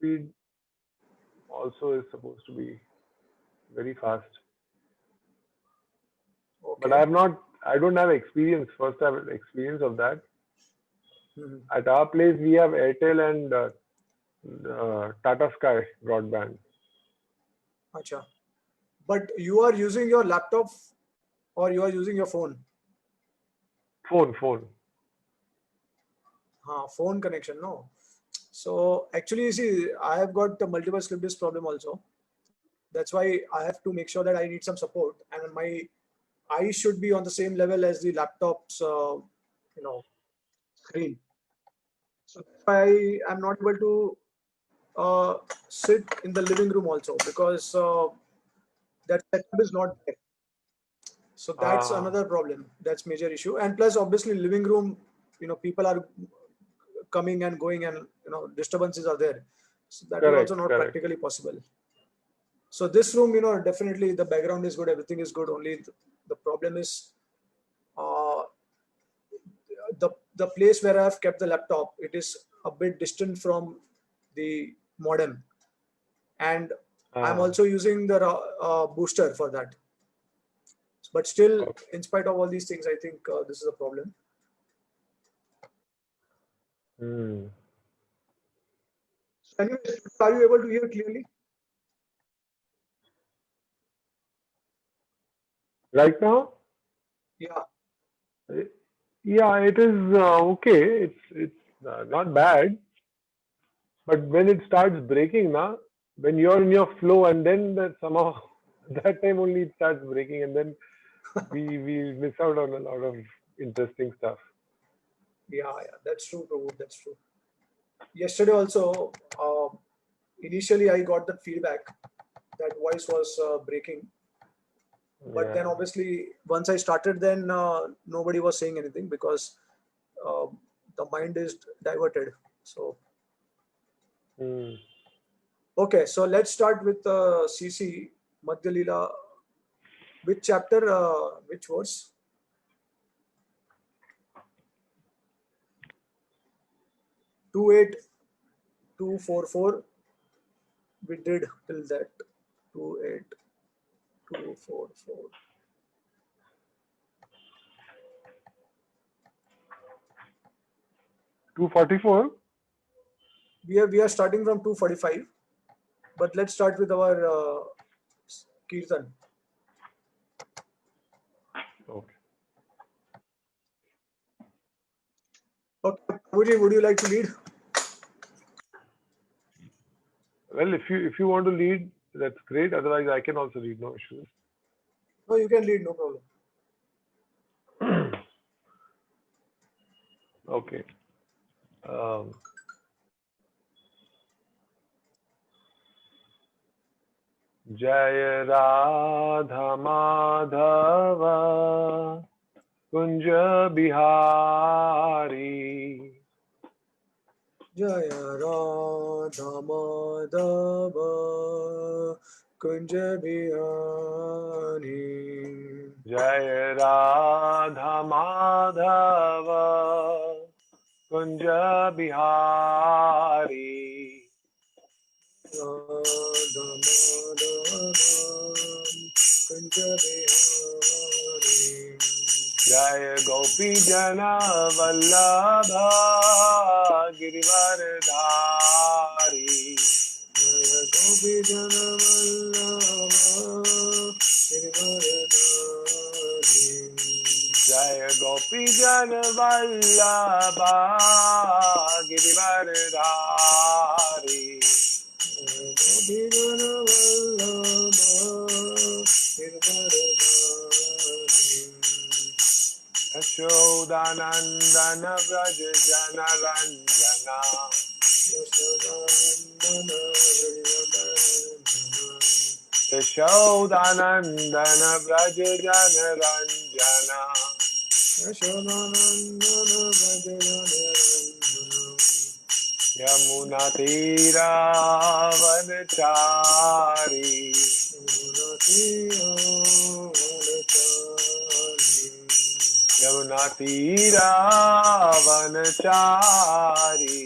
speed also is supposed to be very fast. Okay. But I don't have experience, first I have experience of that. Mhm. At our place, we have Airtel and Tata Sky broadband. Acha. But you are using your laptop or you are using your phone? Phone. Phone connection, no. So actually, you see, I have got a multiple slip disk problem also. That's why I have to make sure that I need some support, and my eyes should be on the same level as the laptop's, screen. So that's why I'm not able to sit in the living room also, because that setup is not there. So that's Ah, another problem. That's major issue. And plus, obviously, living room, people are coming and going, and disturbances are there. So that is also not correct. practically possible. So this room, definitely the background is good, everything is good. Only the problem is uh, the place where I have kept the laptop. It is a bit distant from the modem, and I'm Ah, also using the booster for that. But still, okay. in spite of all these things, I think this is a problem. Hmm. So anyway, are you able to hear clearly? Right now, Yeah. eh, yeah, it is okay. It's not bad, but when it starts breaking now, when you're in your flow, and then that somehow that time only it starts breaking, and then we miss out on a lot of interesting stuff. Yeah, that's true, Prabhu. That's true. Yesterday also, initially I got that feedback that voice was breaking, but then Yeah. obviously once I started, then nobody was saying anything, because uh, the mind is diverted. So Hmm. okay, so let's start with CC Madhya Lila. Which chapter? Which verse? 28244. We did till that. 28244. 244. We are starting from 245, but let's start with our kirtan. Okay. Okay, would you like to lead? Well, if you want to lead, that's great. Otherwise, I can also lead. No issues. No, you can lead, no problem. Okay. Um, Jaya Radha Madhava Kunja Bihari. Jaya Radha Madhava Kunja Bihari. Jaya Radha Madhava Kunja Bihari. Radha Madhava Kunja Bihari. Jaya Gopi Jana Vallabha Girivaradhari. Jaya Gopi Jana Vallabha Girivaradhari. Jaya Gopi Jana Vallabha Girivaradhari. Gopi Jana Vallabha Girivaradhari. Yashodanandana Vraj Jana Ranjana. Yashodanandana Vrajadharana. Yashodanandana Vraj Jana Ranjana. Yashodanandana Vrajadharana. Yamuna Tira Vanachari. Yamuna Tira Vanachari.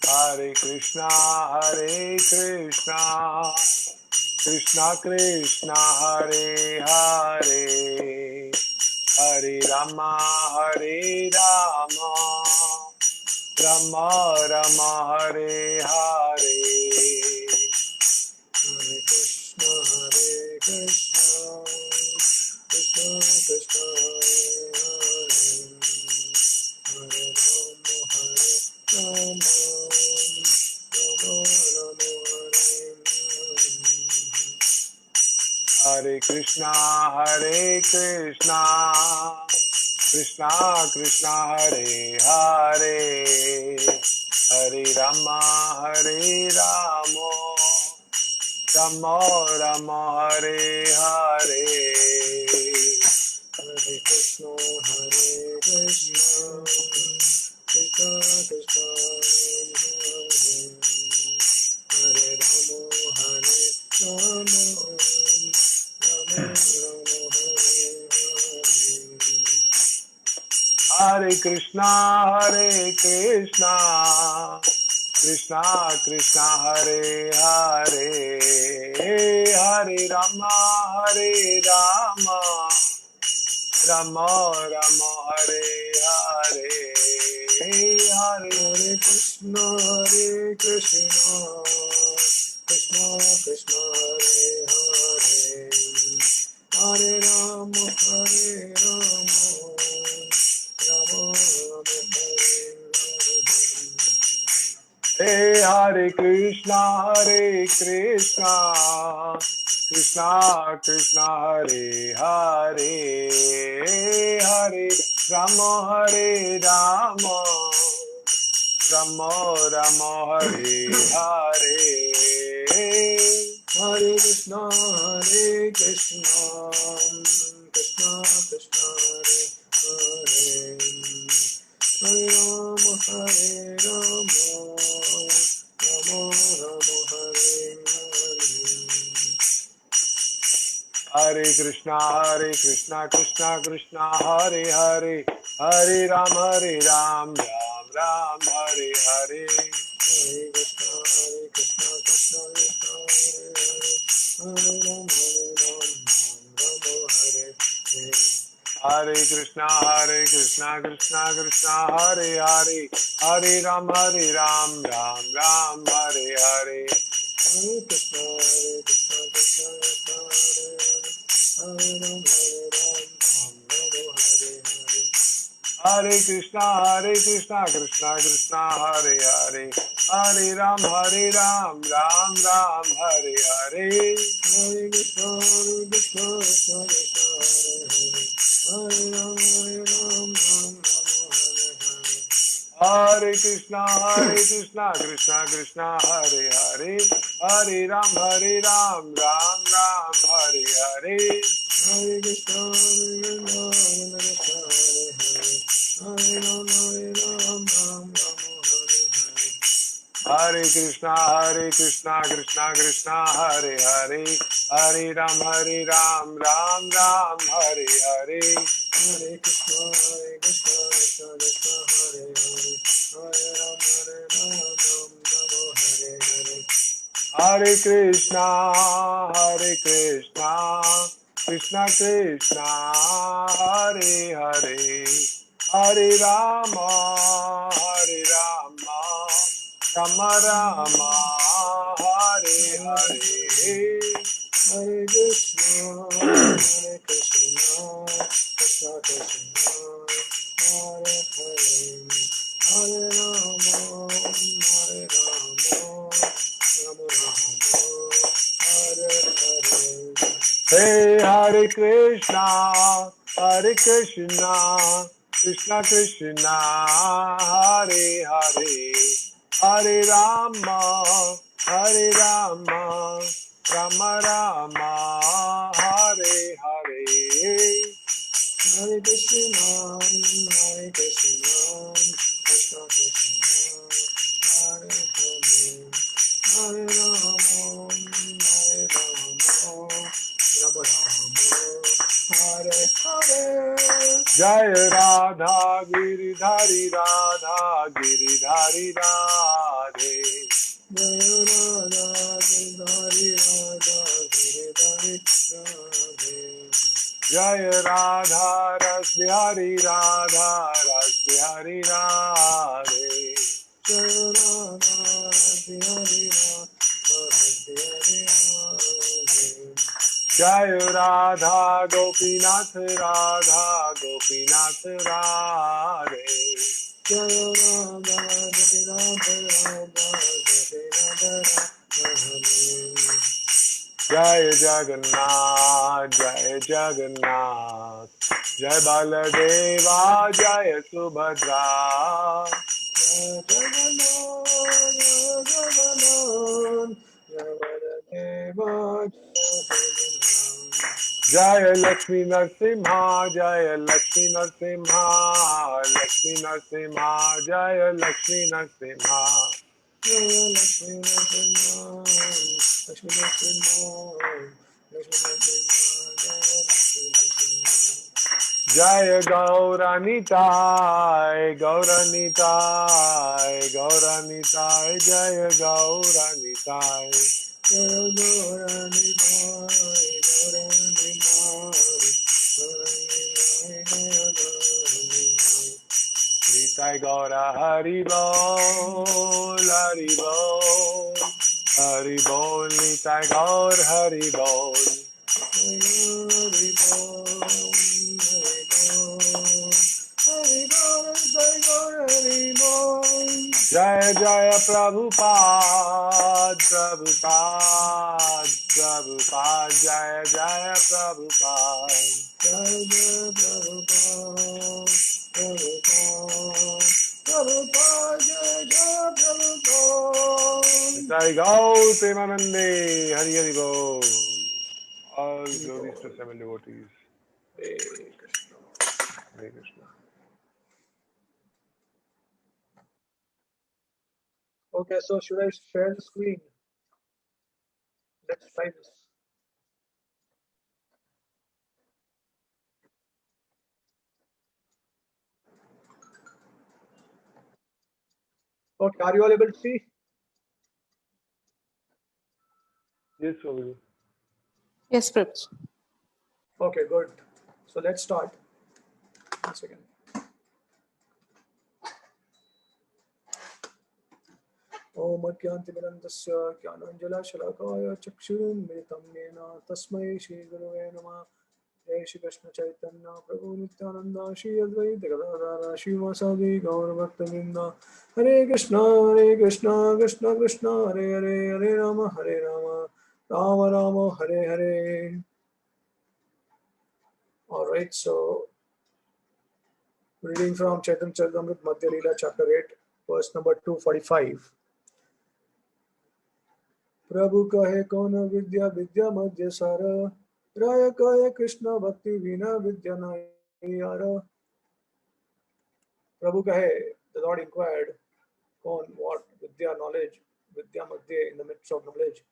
Hare Krishna, Krishna Krishna, Hare Hare, Hare Rama, Rama Rama, Hare Hare. Hare Krishna, Krishna Krishna, Hare Hare, Hare Rama, Hare Rama, Krishna Krishna, Hare Hare, Hare Rama, Rama Rama, Hare Hare. Hare Krishna, Krishna Krishna, Hare Rama, Rama Rama, Hare Krishna, Krishna Krishna, Hare Hare, Hare Rama, Rama Rama, Hare Hare. Hare Krishna, Krishna Krishna, Hare Hare, Hare Rama, Rama Rama, Hare Krishna, Krishna Krishna, Hare Hare, Hare Rama, Rama Rama, Hare Hare. Hare Krishna, Krishna Krishna, Hare Hare, Hare Rama, Rama Rama, Hare Hare. Hare Krishna, Krishna Krishna, Hare Hare, Hare Ram, Ram Ram, Hare Hare. Hare Krishna, Krishna Krishna, Hare Ram, Ram Hare Hare. Hare Krishna, Krishna Krishna, Hare Hare, Hare Ram, Ram Ram, Hare Hare. Hare Krishna, Krishna Krishna, Hare Ram, Ram Hare Hare. Hare Krishna, Krishna Krishna, Hare Hare, Hare Ram, Ram Ram, Hare Hare. Hare Krishna, Krishna Krishna, Hare Ram, Ram Hare Krishna, Krishna Krishna, Hare Hare, Hare Ram, Ram Ram, Hare Hare. Hare Krishna, Hare Ram, Ram Hare Krishna, Krishna Hare Hare, Hare Ram, Ram Ram, Hare Hare. Hare Krishna, Krishna Krishna, Hare Hare, Hare Ram, Hare Hare. Hare Krishna, Krishna Krishna, Hare Hare, Hare Rama, Rama Rama, Hare Hare. Hare Krishna, Krishna Krishna, Hare Hare, Hare Rama, Rama Rama, Hare Hare. Hey, Hare Krishna, Krishna Krishna, Hare Hare, Hare Rama, Rama Rama, Hare Hare. Hare Krishna, Krishna Krishna, Hare Hare, Hare Rama, Rama Rama, Hare Hare. Jai Ram, Radha Giridhari Radha Giridhari Radhe. Jaya Radha Ras Bihari Radha Ras Bihari Radhe. Jaya Radha Gopinath Radha Gopinath Radhe. Jai Jagannath, Jai Jagannath, Jai Baladeva, Jai Subhadra. Jai Lakshmi Narsimha, Jai Lakshmi Narsimha, Lakshmi Narsimha, Jai Lakshmi Narsimha. Jaya Gauranitai, Gauranitai, Gauranitai, Jaya Gauranitai. Nitai Gaura Hari Bol, Hari Bol, Hari Bol, Nitai Gaur Hari Bol. Jaya Jaya Prabhupada, Prabhupada, Prabhupada, Jaya Jaya Prabhupada. Jaya Jaya Prabhupada, Prabhupada, Prabhupada, Jaya Jaya Prabhupada. Jai Gaur Premanande, Hari Hari Bol. All glories to seven devotees. Hare Krishna. Hare Krishna. Okay, so should I share the screen? Let's try this. Okay, are you all able to see? Yes, Prabhuji. Yes, Prabhuji. Okay, good. So let's start. One second. Om Adyantimirandasya Jnananjalashalakhaya Chakshurunmilitam Yena Tasmai Shri Gurave Namah. Jai Shri Krishna Chaitanya Prabhu Nityananda Shri Advaita Gadadara Shri Vasadi Gaur Bhaktavinda. Hare Krishna Krishna Krishna Hare Hare Hare Rama Rama Rama Hare Hare. All right, so reading from Chaitanya Charitamrita Madhya Lila chapter 8 verse number 245. प्रभु कहे कौन विद्या विद्या मध्य सार राय कहे कृष्ण भक्ति बिना विद्या नहीं यार. Prabhu kahe, the Lord inquired, Kaun, what? Vidya, knowledge, Vidya Madhya, in the midst of knowledge.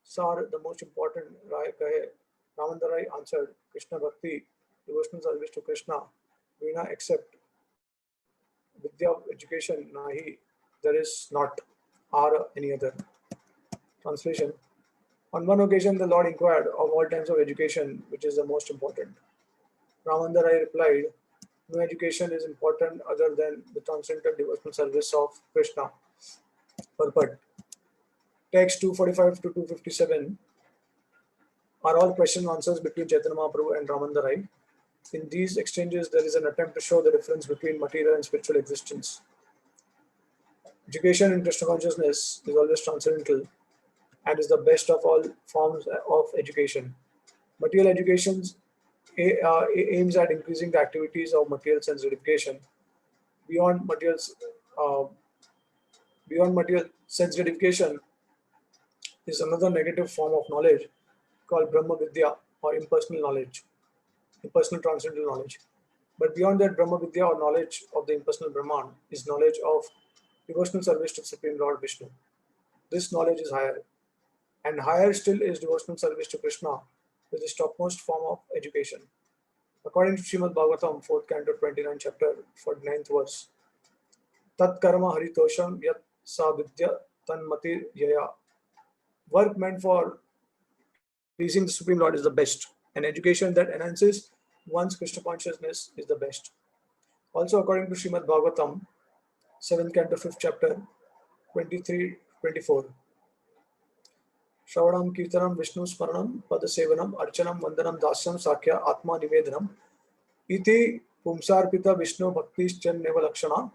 Sar, the most important, Rai kahe. Ramandarai answered, Krishna Bhakti, devotional service to Krishna. Veena, except Vidya, education, nahi, there is not, or any other. Translation. On one occasion, the Lord inquired of all types of education, which is the most important. Ramandarai replied, no education is important other than the transcendental devotional service of Krishna. Purport. Text 245 to 257 are all question and answers between Chaitanya Mahaprabhu and Ramandarai. In these exchanges, there is an attempt to show the difference between material and spiritual existence. Education in Krishna consciousness is always transcendental and is the best of all forms of education. Material education aims at increasing the activities of material sense gratification. Beyond material sense gratification is another negative form of knowledge called Brahma Vidya or impersonal knowledge, impersonal transcendental knowledge. But beyond that, Brahma Vidya or knowledge of the impersonal Brahman is knowledge of devotional service to Supreme Lord Vishnu. This knowledge is higher, and higher still is devotional service to Krishna, which is topmost form of education. According to Srimad Bhagavatam, 4th canto, 29th chapter, 49th verse, Tat karma haritosham yat sa vidya tanmati yaya. Work meant for pleasing the Supreme Lord is the best. An education that enhances one's Krishna consciousness is the best. Also, according to Srimad Bhagavatam, 7th canto, 5th chapter, 23-24. Shravanam Kirtanam Vishnu Smaranam Padasevanam Archanam Vandanam Dasyam Sakya Atma Nivedanam Iti Pumsarpita Vishnu Bhaktischan Neva Lakshana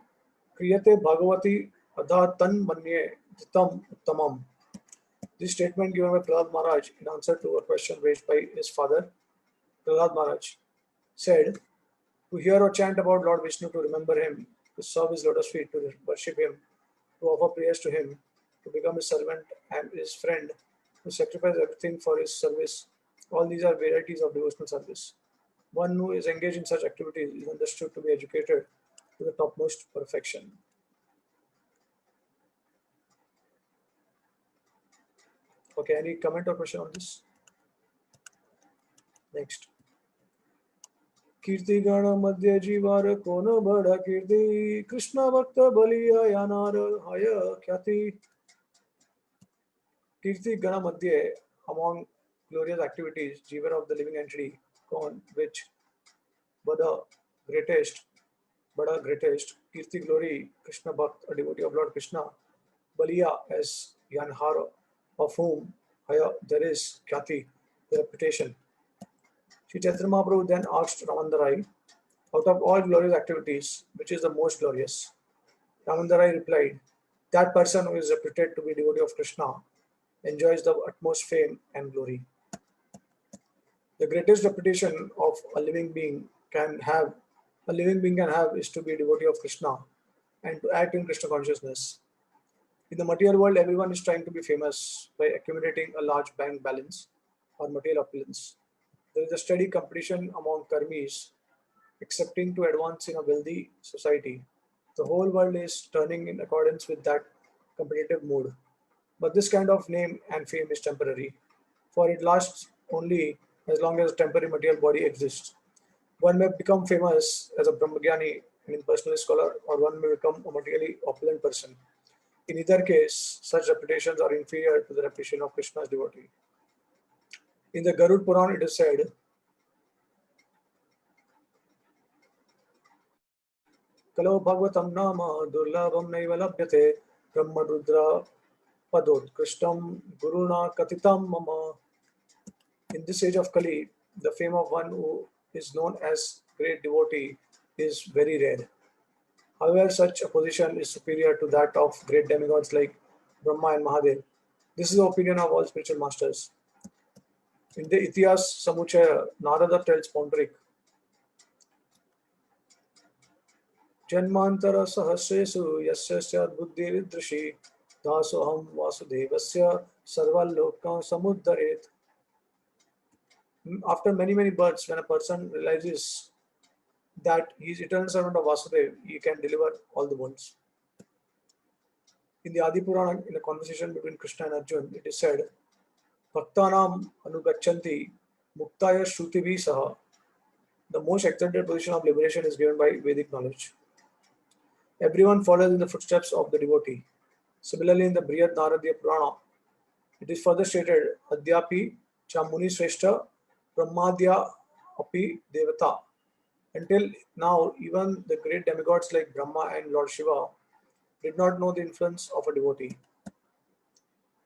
Kriyate Bhagavati Adha Tan Manye Dhitam Uttamam. This statement given by Prahlad Maharaj in answer to a question raised by his father, Prahlad Maharaj, said, to hear or chant about Lord Vishnu, to remember him, to serve his lotus feet, to worship him, to offer prayers to him, to become his servant and his friend, to sacrifice everything for his service. All these are varieties of devotional service. One who is engaged in such activities is understood to be educated to the topmost perfection. Okay, any comment or question on this? Next. कीर्ति गण मध्य जीवार कोन बड़ा कीर्ति कृष्ण भक्त बलिया यानार हय ख्याति. Kirti Gana Madhya, among glorious activities, Jiva of the living entity, which Bada greatest, Kirti glory, Krishna Bhakt, a devotee of Lord Krishna, Baliya as Yanhara, of whom Haya there is Khyati, the reputation. Sri Chaitanya Mahaprabhu then asked Ramandarai, out of all glorious activities, which is the most glorious? Ramandarai replied, that person who is reputed to be devotee of Krishna enjoys the utmost fame and glory. The greatest reputation of a living being can have is to be a devotee of Krishna and to act in Krishna consciousness. In the material world, everyone is trying to be famous by accumulating a large bank balance or material opulence. There is a steady competition among karmis, accepting to advance in a wealthy society. The whole world is turning in accordance with that competitive mood. But this kind of name and fame is temporary, for it lasts only as long as a temporary material body exists. One may become famous as a Brahmagyani and impersonal scholar, or one may become a materially opulent person. In either case, such reputations are inferior to the reputation of Krishna's devotee. In the Garud Puran, it is said, Kalo Bhagavatam Nama Durlabham Naiva Labhyate Brahma Rudra Padot Krishtam Guruna Katitam Mama. In this age of Kali, the fame of one who is known as great devotee is very rare. However, such a position is superior to that of great demigods like Brahma and Mahadev. This is the opinion of all spiritual masters. In the Itihas Samuchaya, Narada tells Pondarik, Janmantara Sahasresu Yasya Buddhiridrishi Dasoham Vasudevasya Sarvaloka Samuddaret. After many births, when a person realizes that he is eternal servant of Vasudeva, he can deliver all the worlds. In the Adi Purana, in a conversation between Krishna and Arjuna, it is said, Bhaktanam Anugachanti Muktaya Shrutivi Saha. The most exalted position of liberation is given by Vedic knowledge. Everyone follows in the footsteps of the devotee. Similarly, in the Brihad Naradiya Purana, it is further stated, Adyapi Chamuni Sreshta Brahmadya Api Devata. Until now, even the great demigods like Brahma and Lord Shiva did not know the influence of a devotee.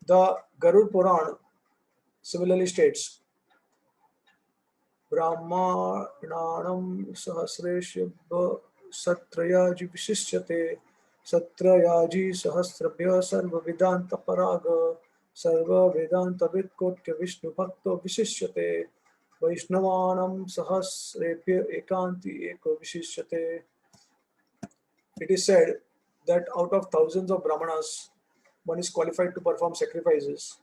The Garud Puran similarly states, Brahmananam Sahasreshya Satrayaji Vishishyate Satrayaji Sahasrabhya Sarva Vedanta Paraga Sarva Vedanta Vidkotya Vishnu Bhakto Vishishyate Vaishnavanam Sahasrepya Ekanti Eko Vishishyate. It is said that out of thousands of Brahmanas, one is qualified to perform sacrifices,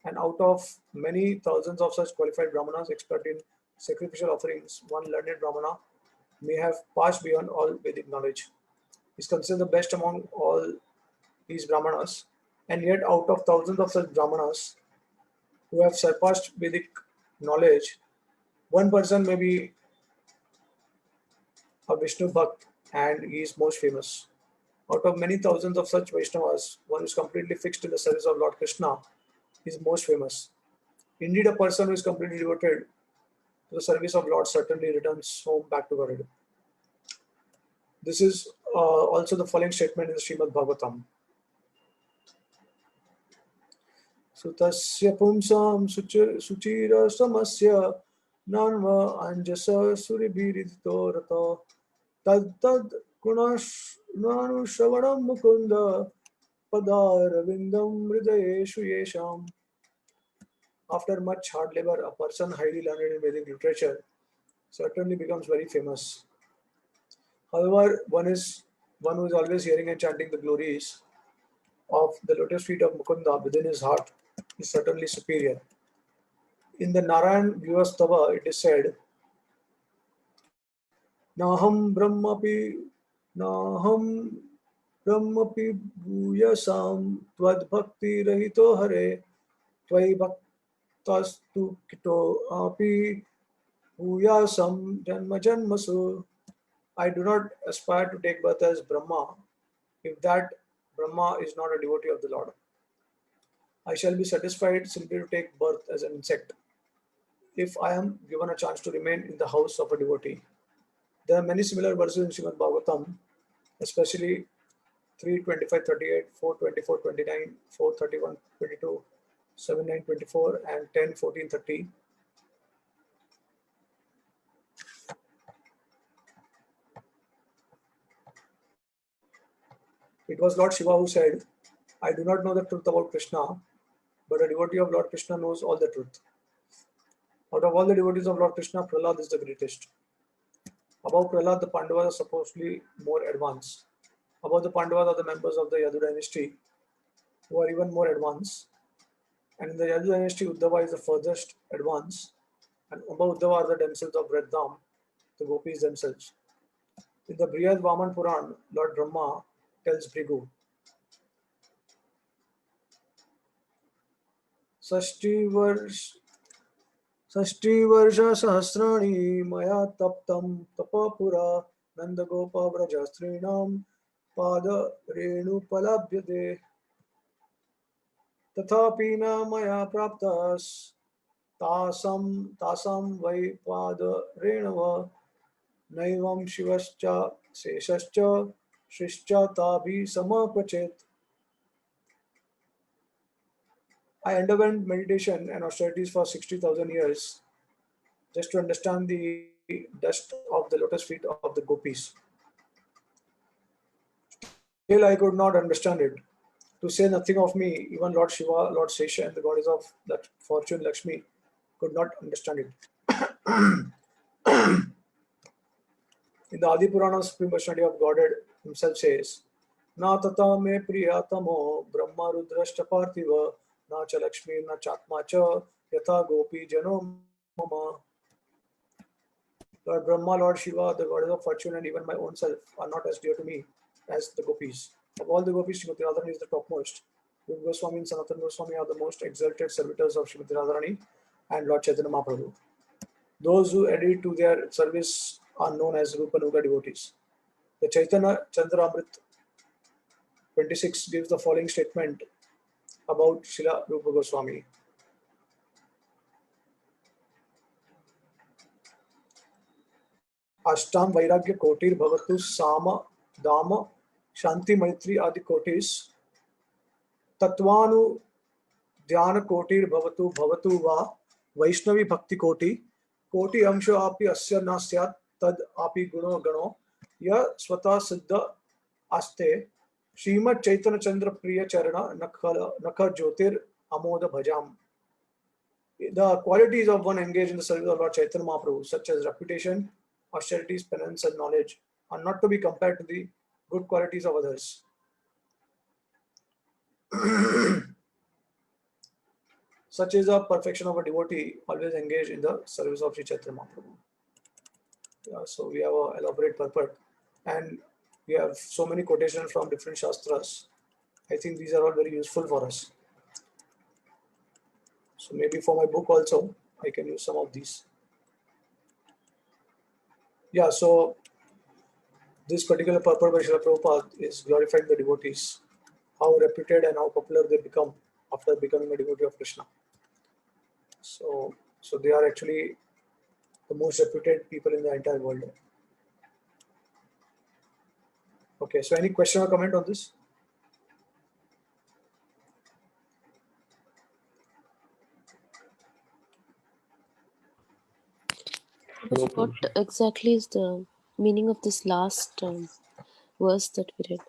and out of many thousands of such qualified Brahmanas expert in sacrificial offerings, one learned Brahmana may have passed beyond all Vedic knowledge. He is considered the best among all these Brahmanas, and yet out of thousands of such Brahmanas who have surpassed Vedic knowledge, one person may be a Vishnu Bhakt, and he is most famous. Out of many thousands of such Vaishnavas, one who is completely fixed in the service of Lord Krishna is most famous. Indeed, a person who is completely devoted to the service of Lord certainly returns home back to God. This is also the following statement in the Srimad Bhagavatam. Sutasya pumsam suchira samasya nanva anjasa suribhiridito rata tad tad gunash nanushravanam mukunda padaravindam hridayeshu yesham. After much hard labor, a person highly learned in Vedic literature certainly becomes very famous. However, one who is always hearing and chanting the glories of the lotus feet of Mukunda within his heart is certainly superior. In the Narayan Vyavastava, it is said, Naham Brahmapi Bhuyasam Tvad Bhakti Rahito Hare Tvai Bhaktastu Kito Api Bhuyasam Janma Janmasu. I do not aspire to take birth as Brahma if that Brahma is not a devotee of the Lord. I shall be satisfied simply to take birth as an insect if I am given a chance to remain in the house of a devotee. There are many similar verses in Srimad Bhagavatam, especially 3:25:38, 4:24:29, 4:31:22, 7:9:24, and 10:14:30. It was Lord Shiva who said, I do not know the truth about Krishna, but a devotee of Lord Krishna knows all the truth. Out of all the devotees of Lord Krishna, Prahlad is the greatest. Above Prahlad, the Pandavas are supposedly more advanced. Above the Pandavas are the members of the Yadu dynasty, who are even more advanced. And in the Yadu dynasty, Uddhava is the furthest advanced. And above Uddhava are the damsels of Red Dham, the gopis themselves. In the Brihad Vaman Puran, Lord Brahma tells Bhrigu, Sashtivarsha Sahasrani Maya Taptam Tapapura Nandagopa Vrajastrinam Pada Renu Palabhyate Tathapina Maya Praptas Tasam Vai Pada Renava Naivam Shivascha Seshascha Shrishcha Tabi Samakvachet. I underwent meditation and austerities for 60,000 years just to understand the dust of the lotus feet of the gopis. Still, I could not understand it. To say nothing of me, even Lord Shiva, Lord Sesha, and the goddess of that fortune Lakshmi could not understand it. In the Adi Purana, Supreme Personality of Godhead himself says, Na tata me priyatamo brahma rudrashta parthiva na cha lakshmi na chatma cha yatha gopi jano mama. Lord Brahma, Lord Shiva, the goddess of fortune, and even my own self are not as dear to me as the gopis. Of all the gopis, Srimati Radharani is the topmost. Rupa Goswami and Sanatana Goswami are the most exalted servitors of Srimati Radharani and Lord Chaitanya Mahaprabhu. Those who adhere to their service are known as Rupa Nuga devotees. The Chaitanya Chandramrit 26 gives the following statement about Srila Rupa Goswami. Ashtam Vairagya Kotir Bhavatu Sama Dama Shanti Maitri Adi Kotis Tatvanu Dhyana Kotir Bhavatu Va Vaishnavi Bhakti Koti Koti Amsho Api Asya Na Syat Tad Api Guno Gano Ya Swata Siddha Aste Srimad Chaitanya Chandra Priya Charana Nakha Jyotir Amoda Bhajam. The qualities of one engaged in the service of Lord Chaitanya Mahaprabhu, such as reputation, austerities, penance, and knowledge, are not to be compared to the good qualities of others. Such is the perfection of a devotee always engaged in the service of Sri Chaitanya Mahaprabhu. Yeah, so we have an elaborate purport, and we have so many quotations from different shastras. I think these are all very useful for us. So maybe for my book also, I can use some of these. Yeah, so this particular purport by Srila Prabhupada is glorifying the devotees, how reputed and how popular they become after becoming a devotee of Krishna. So they are actually the most reputed people in the entire world. Okay, so any question or comment on this? No What problem. exactly is the meaning of this last verse that we read?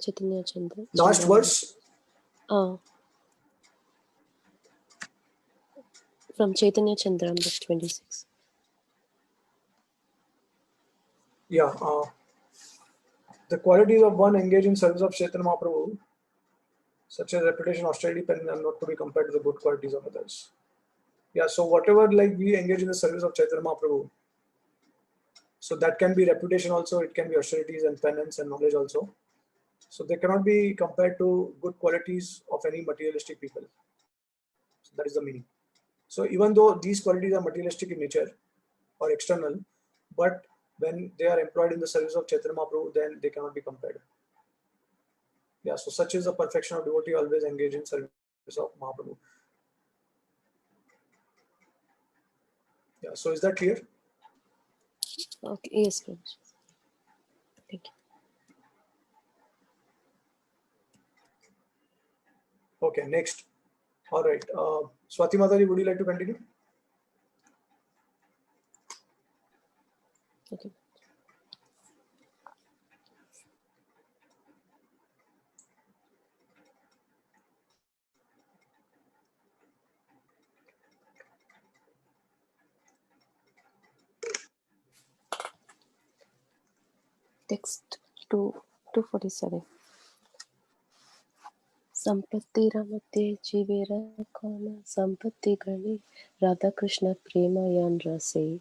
Chaitanya Chandra. Last verse. From Chaitanya Chandramrita 26. Yeah. The qualities of one engaged in service of Chaitanya Mahaprabhu, such as reputation, austerity, pen, are not to be compared to the good qualities of others. Yeah. So whatever like we engage in the service of Chaitanya Mahaprabhu, so that can be reputation also, it can be austerities and penance and knowledge also. So they cannot be compared to good qualities of any materialistic people. So that is the meaning. So even though these qualities are materialistic in nature or external, but when they are employed in the service of Chaitanya Mahaprabhu, then they cannot be compared. Yeah, so such is the perfection of devotee always engaged in service of Mahaprabhu. Yeah, so is that clear? Okay, yes, Prabhu. Thank you. Okay, next. All right. Swati Mataji, would you like to continue? Okay. Text 247. Sampatti ramate jivera kona sampatti gani Radha Krishna prema yan rase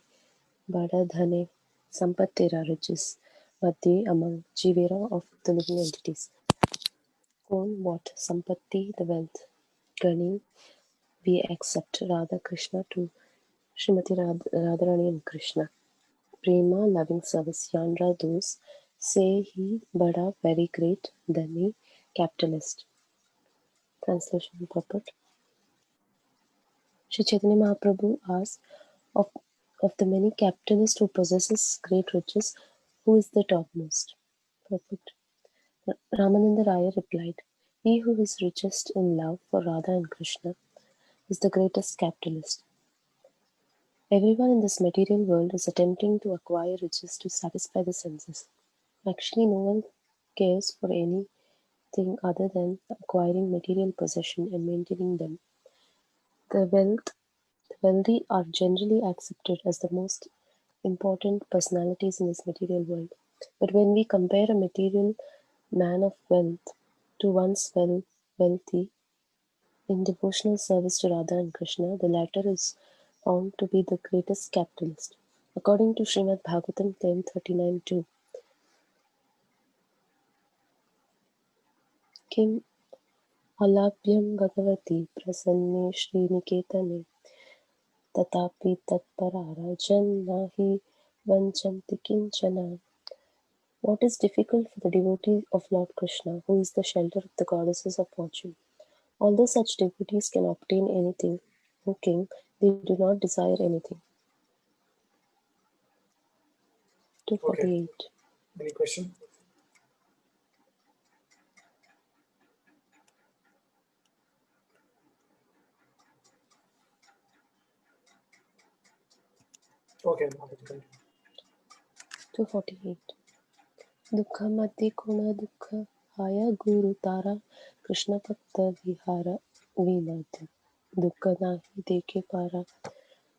bada dhane sampatti riches Madhya among jivera of the living entities. Kon what sampatti the wealth gani we accept Radha Krishna to Srimati Radharani and Krishna. Prema loving service Yanra those say he bada very great dhani capitalist. Translation purport. Sri Chaitanya Mahaprabhu asks, of the many capitalists who possesses great riches, who is the topmost? Purport. Ramananda Raya replied, he who is richest in love for Radha and Krishna is the greatest capitalist. Everyone in this material world is attempting to acquire riches to satisfy the senses. Actually, no one cares for anything other than acquiring material possession and maintaining them. The wealthy are generally accepted as the most important personalities in this material world. But when we compare a material man of wealth to one's wealthy in devotional service to Radha and Krishna, the latter is found to be the greatest capitalist. According to Srimad Bhagavatam 10:39-2, Kim alabhyam bhagavati prasanne Sriniketane tatapi tatparara nahi vanchanti kinchana. What is difficult for the devotee of Lord Krishna, who is the shelter of the goddesses of fortune? Although such devotees can obtain anything, O king, they do not desire anything. Okay. 248. Any question? Okay. 248. Dukha madhi kuna dukha haya guru tara Krishna bhakta vihara vinadya. Dukha nahi dekhe para.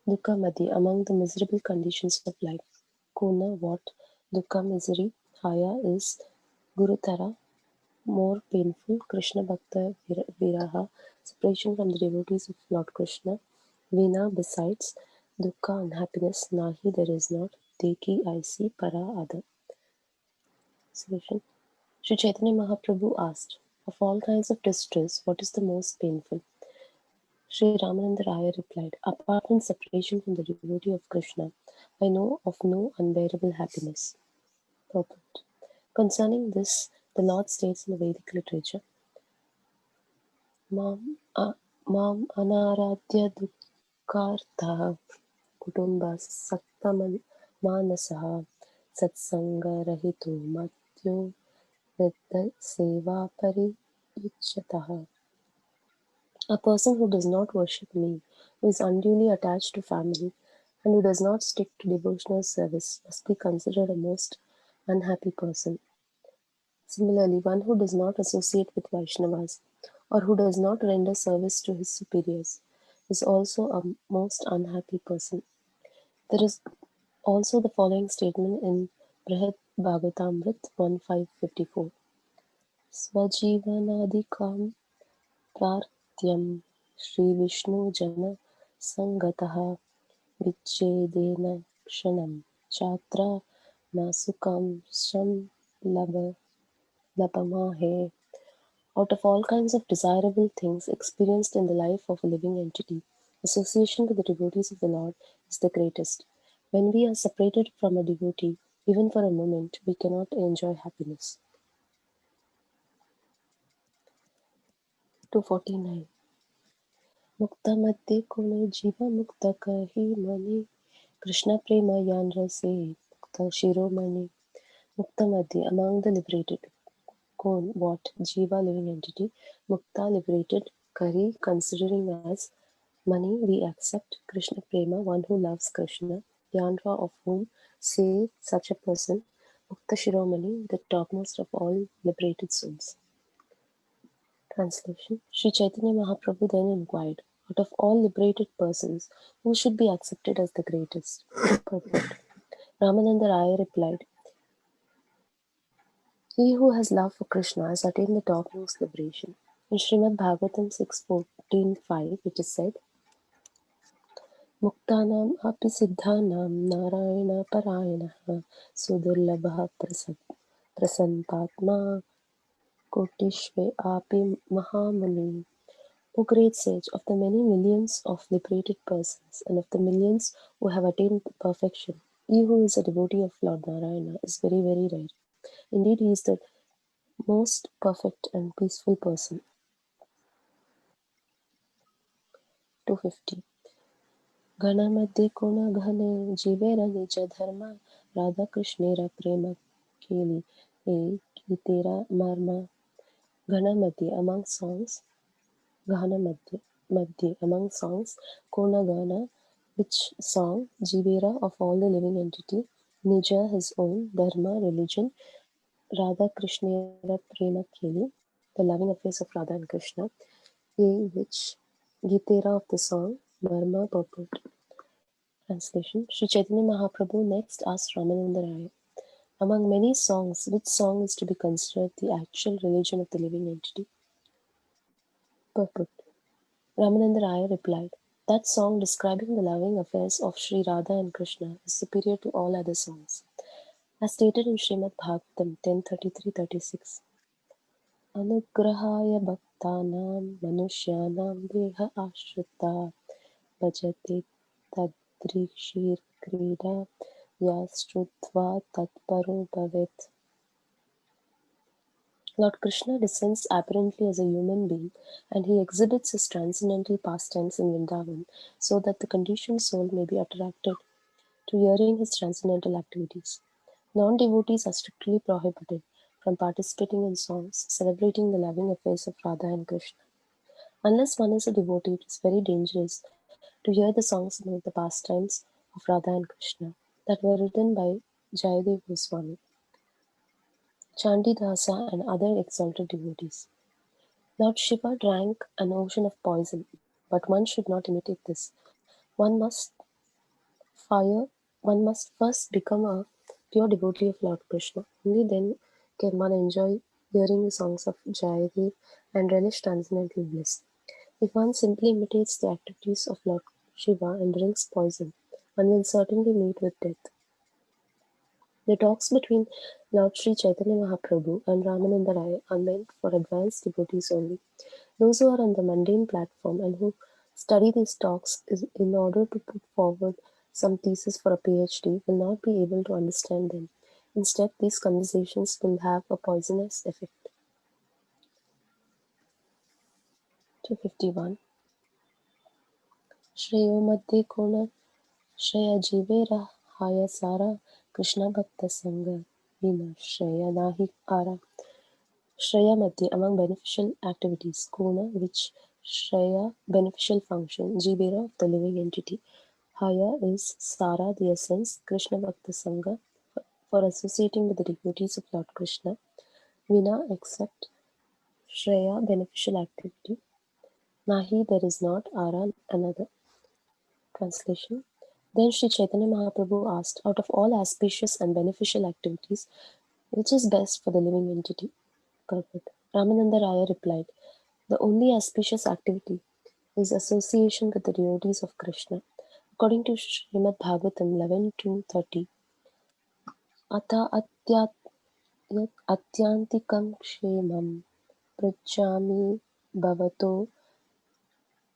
Dukha madhi, among the miserable conditions of life. Kuna, what? Dukha, misery. Haya is Gurutara, more painful. Krishna Bhakta Viraha, separation from the devotees of Lord Krishna. Vina, besides. Dukkha, unhappiness. Nahi, there is not. Deki, I see. Para, other. Solution. Sri Chaitanya Mahaprabhu asked, of all kinds of distress, what is the most painful? Sri Ramananda Raya replied, apart from separation from the devotee of Krishna, I know of no unbearable happiness. Purport. Concerning this, the Lord states in the Vedic literature, Mam anaradhya dukkartha kutumba saktaman manasaha satsanga rahito matyo vidya seva pariyuchyataha. A person who does not worship me, who is unduly attached to family, and who does not stick to devotional service must be considered a most unhappy person. Similarly, one who does not associate with Vaishnavas or who does not render service to his superiors is also a most unhappy person. There is also the following statement in Brihad Bhagavatamrit 1.5.54. Svajivanadikam Pratyam Shri Vishnu Jana Sangatah Vichedena Kshanam Chatra Nasukam Sham Labamahe. Out of all kinds of desirable things experienced in the life of a living entity, association with the devotees of the Lord is the greatest. When we are separated from a devotee, even for a moment, we cannot enjoy happiness. 249. Mukta madhye kone jiva mukta kahi mani Krishna prema yan rase mukta shiromani. Mukta madhye, among the liberated. Kon, what? Jiva, living entity. Mukta, liberated. Kari, considering as. Mani, we accept. Krishna prema, one who loves Krishna. Yanra, of whom. Say, such a person. Mukta shiromani, the topmost of all liberated souls. Translation. Sri Chaitanya Mahaprabhu then inquired, out of all liberated persons, who should be accepted as the greatest? Purport. Ramananda Raya replied, he who has love for Krishna has attained the topmost liberation. In Srimad Bhagavatam 6.14.5, it is said, Muktanam api siddhanam narayana parayanaha sudurlabha prasantatma kotishve api mahamuni. O great sage, of the many millions of liberated persons and of the millions who have attained perfection, he who is a devotee of Lord Narayana is very, very rare. Indeed, he is the most perfect and peaceful person. 250. Ganamadhye kona ghane jivera nija dharma Radha Krishnera prema keli kitera marma. Ganamadhye, among songs. Madhye, among songs. Kona gana, which song? Jivera, of all the living entity. Nija, his own. Dharma, religion. Radha Krishnera prema keli, the loving affairs of Radha and Krishna. Which Gitera, of the song. Marma, purport. Translation. Sri Chaitanya Mahaprabhu next asked Ramananda Raya, among many songs, which song is to be considered the actual religion of the living entity? Purport. Ramananda Raya replied, that song describing the loving affairs of Sri Radha and Krishna is superior to all other songs. As stated in Srimad Bhagavatam 10.33-36. Anugrahaya bhaktanam manushyanam deha ashrita bhajate tadrishir krida yastrutva tatparo bhavet. Lord Krishna descends apparently as a human being and he exhibits his transcendental pastimes in Vrindavan so that the conditioned soul may be attracted to hearing his transcendental activities. Non-devotees are strictly prohibited from participating in songs celebrating the loving affairs of Radha and Krishna. Unless one is a devotee, it is very dangerous to hear the songs about the pastimes of Radha and Krishna that were written by Jayadev Goswami, Chandidasa, and other exalted devotees. Lord Shiva drank an ocean of poison, but one should not imitate this. One must fire. One must first become a pure devotee of Lord Krishna. Only then can one enjoy hearing the songs of Jayadev and relish transcendental bliss. If one simply imitates the activities of Lord Shiva and drinks poison, one will certainly meet with death. The talks between Lord Sri Chaitanya Mahaprabhu and Ramananda Raya are meant for advanced devotees only. Those who are on the mundane platform and who study these talks in order to put forward some thesis for a PhD will not be able to understand them. Instead, these conversations will have a poisonous effect. 251. Shreyo Madhya Kona Shreya Jivera Haya Sara Krishna Bhakta Sangha Vina Shreya Nahi Ara. Shreya Madhya among beneficial activities. Kona, which Shreya beneficial function. Jivera of the living entity. Haya is Sara, the essence. Krishna Bhakta Sangha for associating with the devotees of Lord Krishna. Vina except Shreya beneficial activity. Nahi there is not. Ara another. Translation. Then Sri Chaitanya Mahaprabhu asked, out of all auspicious and beneficial activities, which is best for the living entity? Purport. Ramananda Raya replied, the only auspicious activity is association with the devotees of Krishna. According to Srimad Bhagavatam 11:2-30, Ata atyantikam kshemam prijami bhavato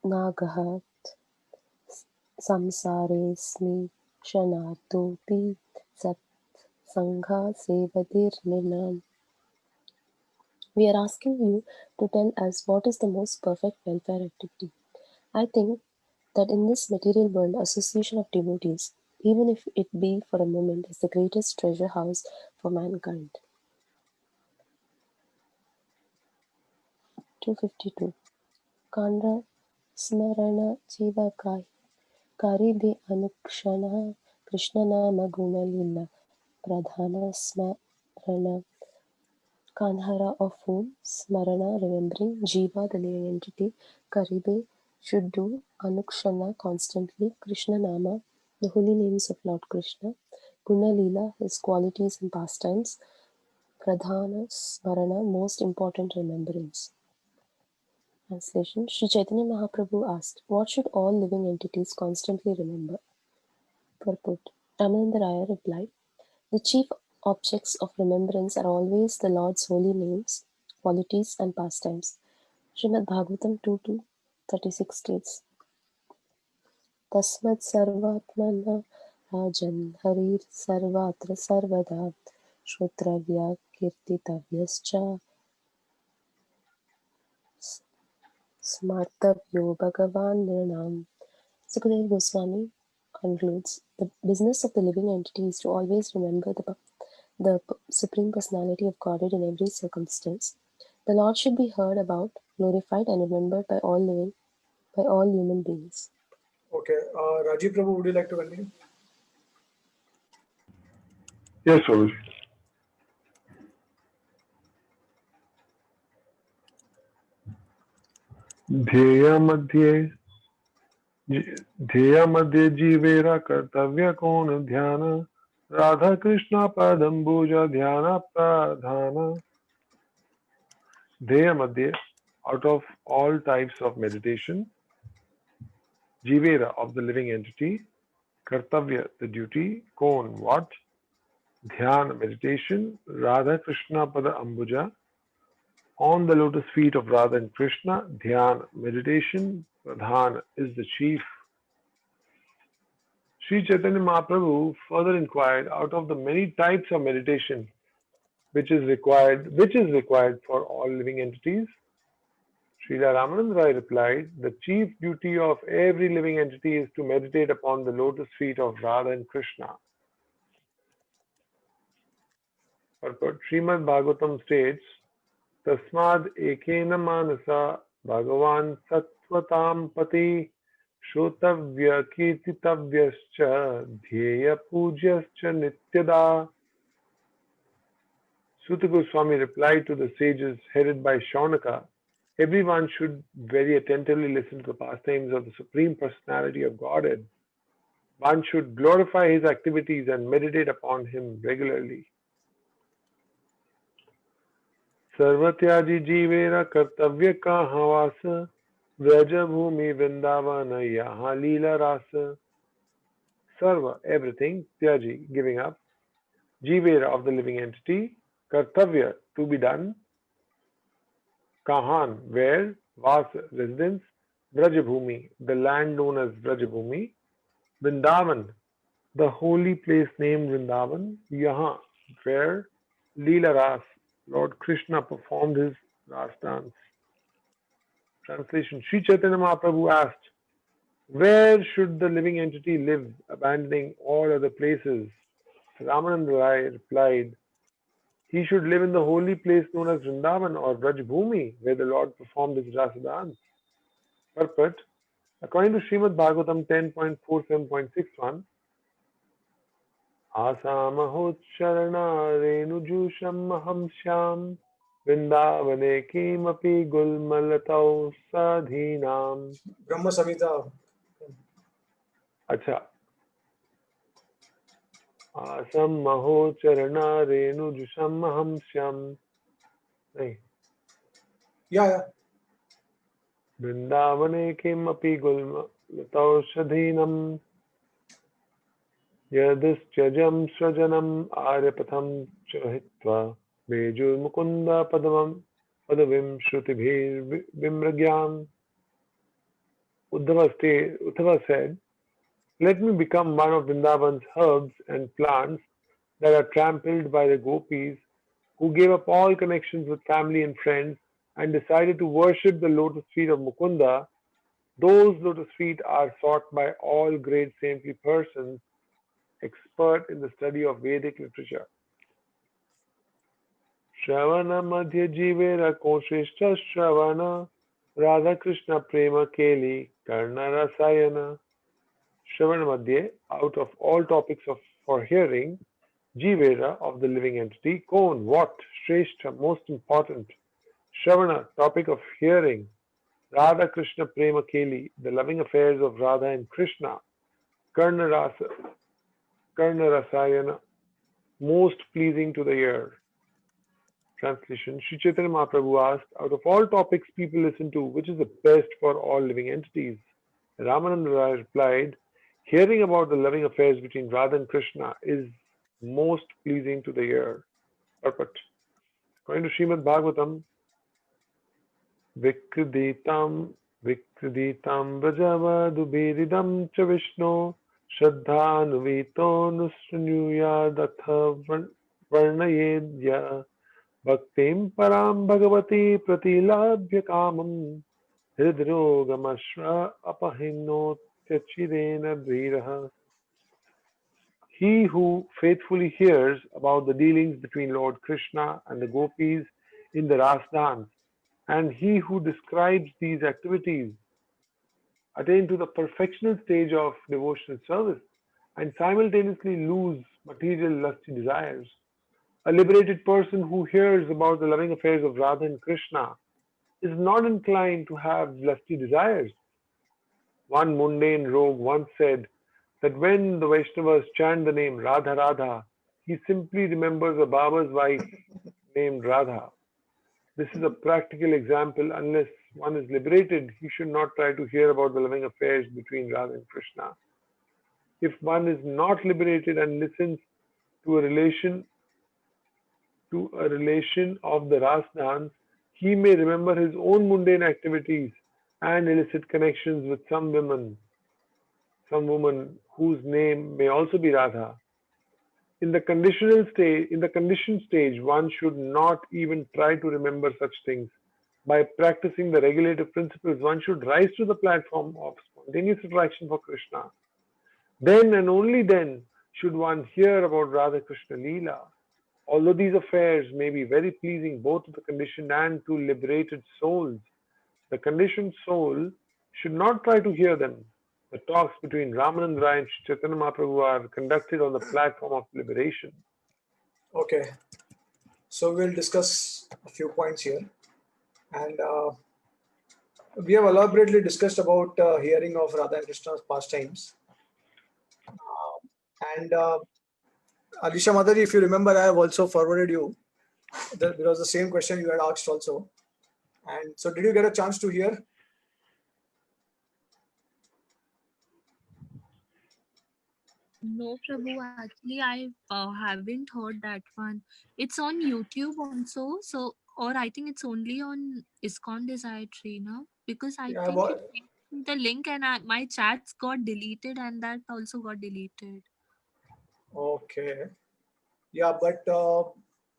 nagahat samsaresmi kshanartopi sat sangha sevadir nilam. We are asking you to tell us what is the most perfect welfare activity. I think that in this material world, association of devotees, even if it be for a moment, is the greatest treasure house for mankind. 252. Kanda Smarana Jiva Karibe Anukshana Krishna Nama Guna Lila Pradhana Smarana Kanhara of whom Smarana remembering Jiva the living entity Karibe should do Anukshana constantly Krishna Nama the holy names of Lord Krishna Guna Lila his qualities and pastimes Pradhana Smarana most important remembrance. Translation. Sri Chaitanya Mahaprabhu asked, what should all living entities constantly remember? Purport. Ramananda Raya replied, the chief objects of remembrance are always the Lord's holy names, qualities and pastimes. Srimad Bhagavatam 2:36 states, Tasmad sarvatmana rajan harir sarvatra sarvada shotravya kirtitavyascha smartavyo bhagavan nirnam. Sukadeva Goswami concludes, the business of the living entity is to always remember the Supreme Personality of Godhead in every circumstance. The Lord should be heard about, glorified and remembered by all human beings. Okay, Rajiv Prabhu, would you like to continue? Yes, Prabhuji. ध्येय मध्ये जीवेरा कर्तव्य कौन ध्यान राधा कृष्ण पदम्बुज ध्यान प्रधान. ध्येय मध्ये, out of all types of meditation, Jivera of the living entity, Kartavya the duty, Kon what, Dhyan meditation, Radha Krishna Pada Ambuja, on the lotus feet of Radha and Krishna, Dhyan meditation, Pradhan is the chief. Sri Chaitanya Mahaprabhu further inquired, out of the many types of meditation which is required for all living entities, Srila Ramananda Rai replied, the chief duty of every living entity is to meditate upon the lotus feet of Radha and Krishna. Purport. Srimad Bhagavatam states, Tasmad ekena manasa Bhagavan sattvatam pati Shrotavya kirtitavyascha Dhyeya pujaschya nityada. Suta Goswami replied to the sages headed by Shaunaka, everyone should very attentively listen to the pastimes of the Supreme Personality of Godhead. One should glorify his activities and meditate upon him regularly. Sarvatyaji jivera kartavya kaha vasa vraja bhumi vrindavana yaha Lila Rasa. Sarva, everything, tyaji, giving up, jivera of the living entity, kartavya, to be done, kahan, where, vasa, residence, Vrajabhumi, the land known as Vrajabhumi. Vrindavan, the holy place named Vrindavan. Yahan, where Lila Ras, Lord Krishna performed his Ras dance. Translation: Sri Chaitanya Mahaprabhu asked, where should the living entity live, abandoning all other places? Ramanand Rai replied, he should live in the holy place known as Vrindavan or Brajbhumi, where the Lord performed his Rasa dance. Purport: according to Srimad Bhagavatam 10.47.61, आसामहोच्चरणा रेणुजूषमहं Shyam वृन्दावने किमपि गुल्मलतौ साधीनाम. Brahma Samhita. अच्छा, आसमहोच्चरणा रेणुजूषमहं श्याम, नहीं, Yeah, yeah. वृन्दावने किमपि गुल्मलतौषधीनम् यदुश्चजं स्वजनम् आर्यपथं च हित्वा मेजुर्मुकुन्द पदवीं श्रुतिभिर्विमृग्याम्. Uddhava said, let me become one of Vrindavan's herbs and plants that are trampled by the gopis who gave up all connections with family and friends and decided to worship the lotus feet of Mukunda. Those lotus feet are sought by all great saintly persons expert in the study of Vedic literature. Shravana Madhya Jivera Koshishta Shravana Radha Krishna Prema Keli Karna Rasayana. Shravana Madhya, out of all topics for hearing, Jivera of the living entity, Kon, what, Shrestha, most important. Shravana, topic of hearing, Radha Krishna Prema Keli, the loving affairs of Radha and Krishna, Karna Rasayana, most pleasing to the ear. Translation: Sri Chaitanya Mahaprabhu asked, out of all topics people listen to, which is the best for all living entities? Ramananda Rai replied, hearing about the loving affairs between Radha and Krishna is most pleasing to the ear. Purport: according to Srimad Bhagavatam, Vikriditam Vikriditam Vrajavadubiridam cha Vishnu Shraddhanuvito Nusranyuyadatha Varnayedya Bhaktim Param Bhagavati Pratilabhya Kamam Hridrogam Apahinnotyachirena Dhiraha. He who faithfully hears about the dealings between Lord Krishna and the gopis in the Ras dance, and he who describes these activities attain to the perfectional stage of devotional service and simultaneously lose material lusty desires. A liberated person who hears about the loving affairs of Radha and Krishna is not inclined to have lusty desires. One mundane rogue once said that when the Vaishnavas chant the name Radha Radha, he simply remembers a Baba's wife named Radha. This is a practical example. Unless one is liberated, he should not try to hear about the loving affairs between Radha and Krishna. If one is not liberated and listens to a relation of the Ras dance, he may remember his own mundane activities and illicit connections with some woman whose name may also be Radha. In the conditioned stage, one should not even try to remember such things. By practicing the regulative principles, one should rise to the platform of spontaneous attraction for Krishna. Then and only then should one hear about Radha Krishna Lila. Although these affairs may be very pleasing both to the conditioned and to liberated souls, the conditioned soul should not try to hear them. The talks between Ramanand Rai and Chaitanya Mahaprabhu are conducted on the platform of liberation. Okay. So we'll discuss a few points here. And we have elaborately discussed about hearing of Radha and Krishna's pastimes. And Alisha Madhuri, if you remember, I have also forwarded you because the same question you had asked also. And so, did you get a chance to hear? No, Prabhu. Actually, I haven't heard that one. It's on YouTube also. So, or I think it's only on ISKCON Desire Trainer because I Yeah, think it went the link and my chats got deleted and that also got deleted. Okay. Yeah, but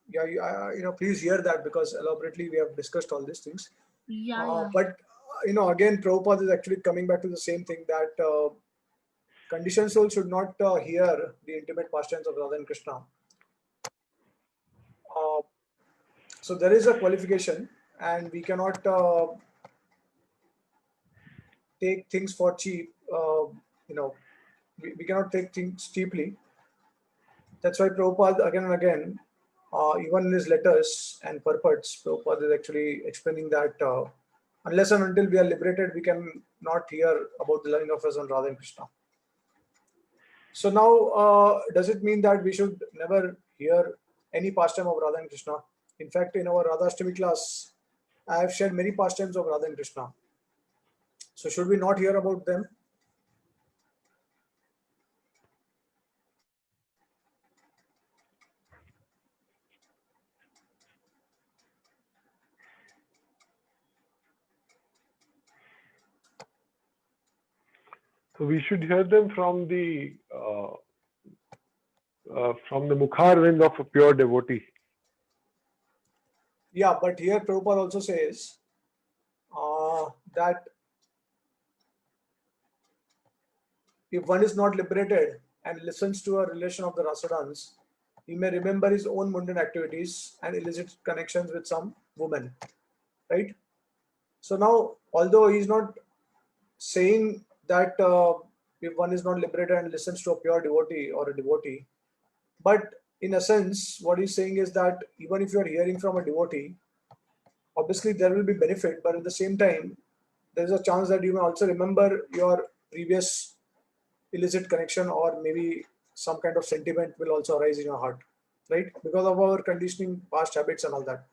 yeah, please hear that, because elaborately we have discussed all these things. Yeah, yeah. But again, Prabhupada is actually coming back to the same thing, that conditioned soul should not hear the intimate pastimes of Radha and Krishna. Uh, so there is a qualification, and we cannot take things for cheap. We cannot take things cheaply. That's why Prabhupada again and again, even in his letters and purports, Prabhupada is actually explaining that unless and until we are liberated, we can not hear about the loving affairs on Radha and Krishna. So now, does it mean that we should never hear any pastime of Radha and Krishna? In fact, in our Radhashtami class, I have shared many pastimes of Radha and Krishna. So should we not hear about them? So we should hear them from the Mukharvind of a pure devotee. Yeah, but here Prabhupada also says that if one is not liberated and listens to a relation of the Rasadans, he may remember his own mundane activities and illicit connections with some woman, right? So now, although he's not saying that if one is not liberated and listens to a pure devotee or a devotee, but in a sense, what he's saying is that even if you are hearing from a devotee, obviously there will be benefit, but at the same time, there is a chance that you may also remember your previous illicit connection, or maybe some kind of sentiment will also arise in your heart, right? Because of our conditioning, past habits, and all that.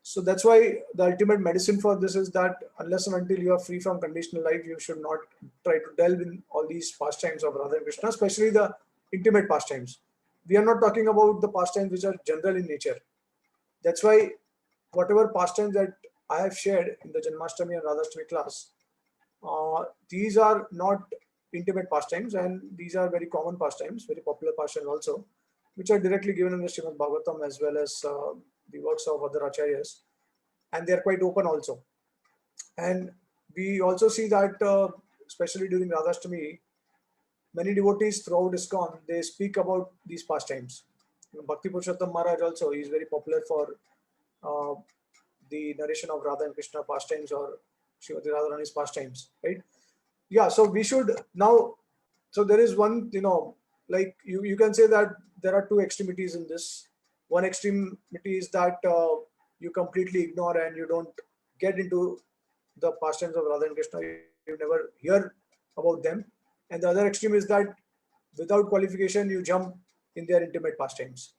So that's why the ultimate medicine for this is that unless and until you are free from conditional life, you should not try to delve in all these pastimes of Radha and Krishna, especially the intimate pastimes. We are not talking about the pastimes which are general in nature. That's why whatever pastimes that I have shared in the Janmashtami and Radhashtami class, these are not intimate pastimes, and these are very common pastimes, very popular pastimes also, which are directly given in the Srimad Bhagavatam as well as the works of other acharyas, and they are quite open also. And we also see that, especially during Radhashtami, many devotees throughout ISKCON, they speak about these pastimes. Bhakti Purushottam Maharaj also, he is very popular for uh, the narration of Radha and Krishna pastimes, or Srimati Radharani's pastimes, right? Yeah, so we should now, so there is one, like you can say that there are two extremities in this. One extremity is that you completely ignore and you don't get into the pastimes of Radha and Krishna, you never hear about them. And the other extreme is that without qualification you jump in their intimate pastimes.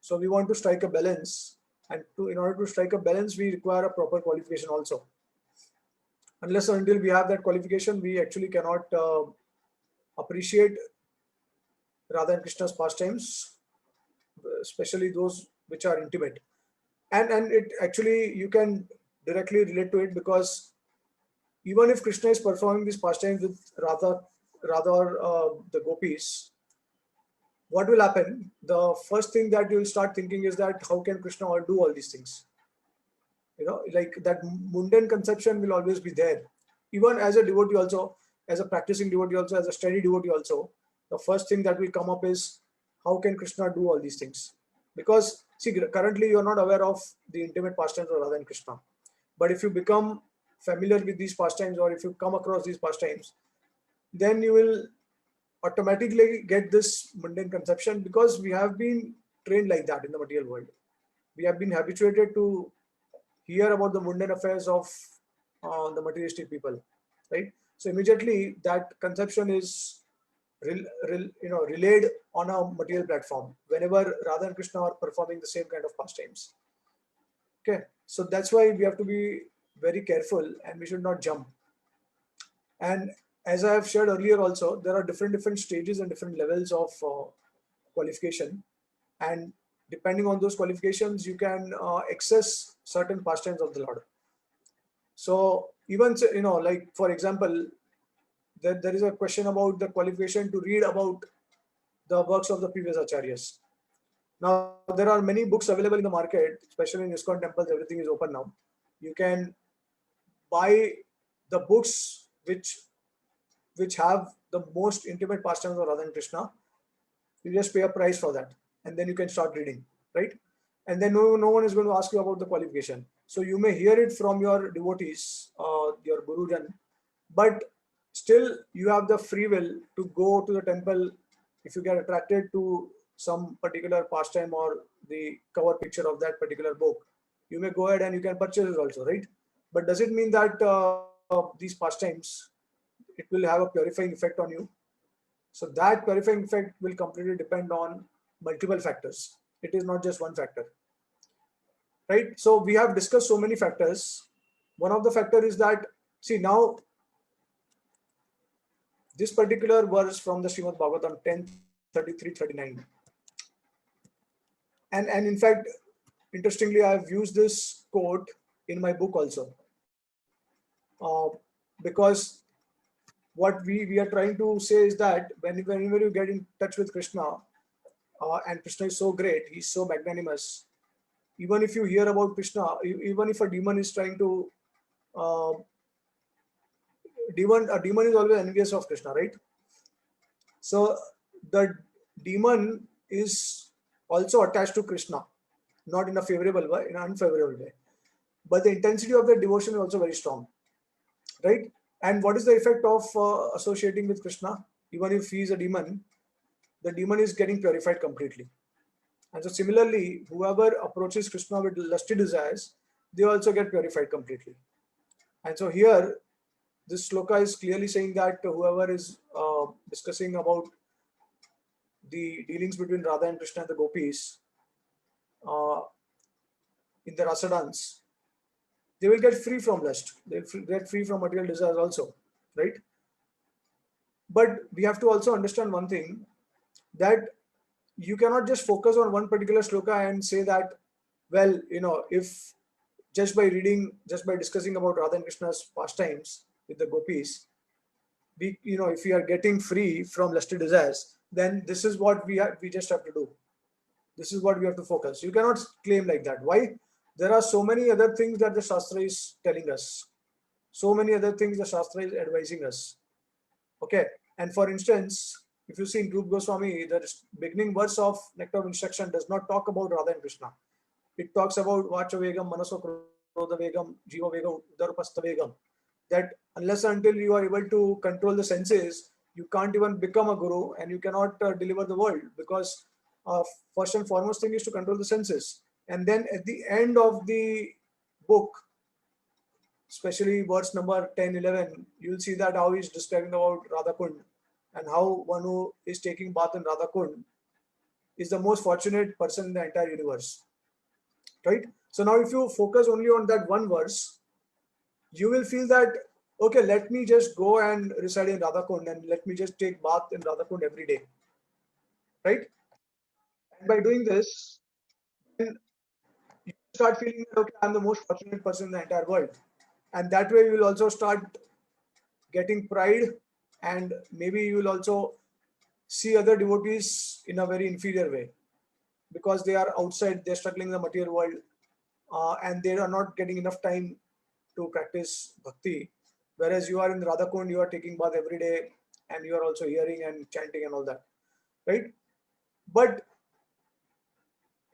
So we want to strike a balance, and in order to strike a balance, we require a proper qualification also. Unless or until we have that qualification, we actually cannot appreciate Radha and Krishna's pastimes, especially those which are intimate. And it actually, you can directly relate to it, because even if Krishna is performing these pastimes with Radha or the gopis, what will happen? The first thing that you will start thinking is that how can Krishna do all these things? Like that mundane conception will always be there. Even as a devotee also, as a practicing devotee also, as a steady devotee also, the first thing that will come up is how can Krishna do all these things? Because see, currently you are not aware of the intimate pastimes of Radha and Krishna. But if you become familiar with these pastimes, or if you come across these pastimes, then you will automatically get this mundane conception, because we have been trained like that in the material world. We have been habituated to hear about the mundane affairs of the materialistic people, right? So immediately that conception is relayed on a material platform whenever Radha and Krishna are performing the same kind of pastimes. Okay, so that's why we have to be very careful and we should not jump. And as I have shared earlier also, there are different stages and different levels of qualification, and depending on those qualifications, you can access certain pastimes of the Lord. So even, like for example, there is a question about the qualification to read about the works of the previous acharyas. Now, there are many books available in the market, especially in ISKCON temples, everything is open now. You can buy the books which have the most intimate pastimes of Radha and Krishna. You just pay a price for that, and then you can start reading, right? And then no one is going to ask you about the qualification. So you may hear it from your devotees, your gurujan, but still you have the free will to go to the temple if you get attracted to some particular pastime or the cover picture of that particular book. You may go ahead and you can purchase it also, right? But does it mean that these pastimes, it will have a purifying effect on you? So that purifying effect will completely depend on multiple factors. It is not just one factor, right? So we have discussed so many factors. One of the factor is that, see now, this particular verse from the Srimad Bhagavatam 10:33-39, and in fact, interestingly, I have used this quote in my book also, because what we are trying to say is that whenever you get in touch with Krishna, and Krishna is so great, he's so magnanimous. Even if you hear about Krishna, even if a demon is trying to, uh, a demon is always envious of Krishna, right? So the demon is also attached to Krishna, not in a favorable way, in an unfavorable way. But the intensity of the devotion is also very strong, right? And what is the effect of associating with Krishna? Even if he is a demon, the demon is getting purified completely. And so similarly, whoever approaches Krishna with lusty desires, they also get purified completely. And so here, this sloka is clearly saying that whoever is discussing about the dealings between Radha and Krishna and the gopis uh, in the rasa dance, they will get free from lust. They'll get free from material desires also, right? But we have to also understand one thing, that you cannot just focus on one particular sloka and say that, well, if just by reading, just by discussing about Radha and Krishna's pastimes with the gopis, if we are getting free from lusty desires, then this is what we just have to do. This is what we have to focus. You cannot claim like that. Why? There are so many other things that the Shastra is telling us. So many other things the Shastra is advising us. Okay. And for instance, if you see in Rupa Goswami, the beginning verse of Nectar of Instruction does not talk about Radha and Krishna. It talks about Vacha Vegam, Manaso Krodha Vegam, Jiva Vegam, Udarpastha Vegam. That unless until you are able to control the senses, you can't even become a guru, and you cannot deliver the world, because first and foremost thing is to control the senses. And then at the end of the book, especially verse number 10, 11, you'll see that how he's describing about Radha Kund, and how one who is taking bath in Radha Kund is the most fortunate person in the entire universe, right? So now if you focus only on that one verse, you will feel that, okay, let me just go and reside in Radha Kund, and let me just take bath in Radha Kund every day, right? And by doing this, then you start feeling that, okay, I'm the most fortunate person in the entire world. And that way you will also start getting pride, and maybe you will also see other devotees in a very inferior way, because they are outside, they're struggling in the material world, and they are not getting enough time to practice bhakti. Whereas you are in Radha Kund, you are taking bath every day, and you are also hearing and chanting and all that, right? But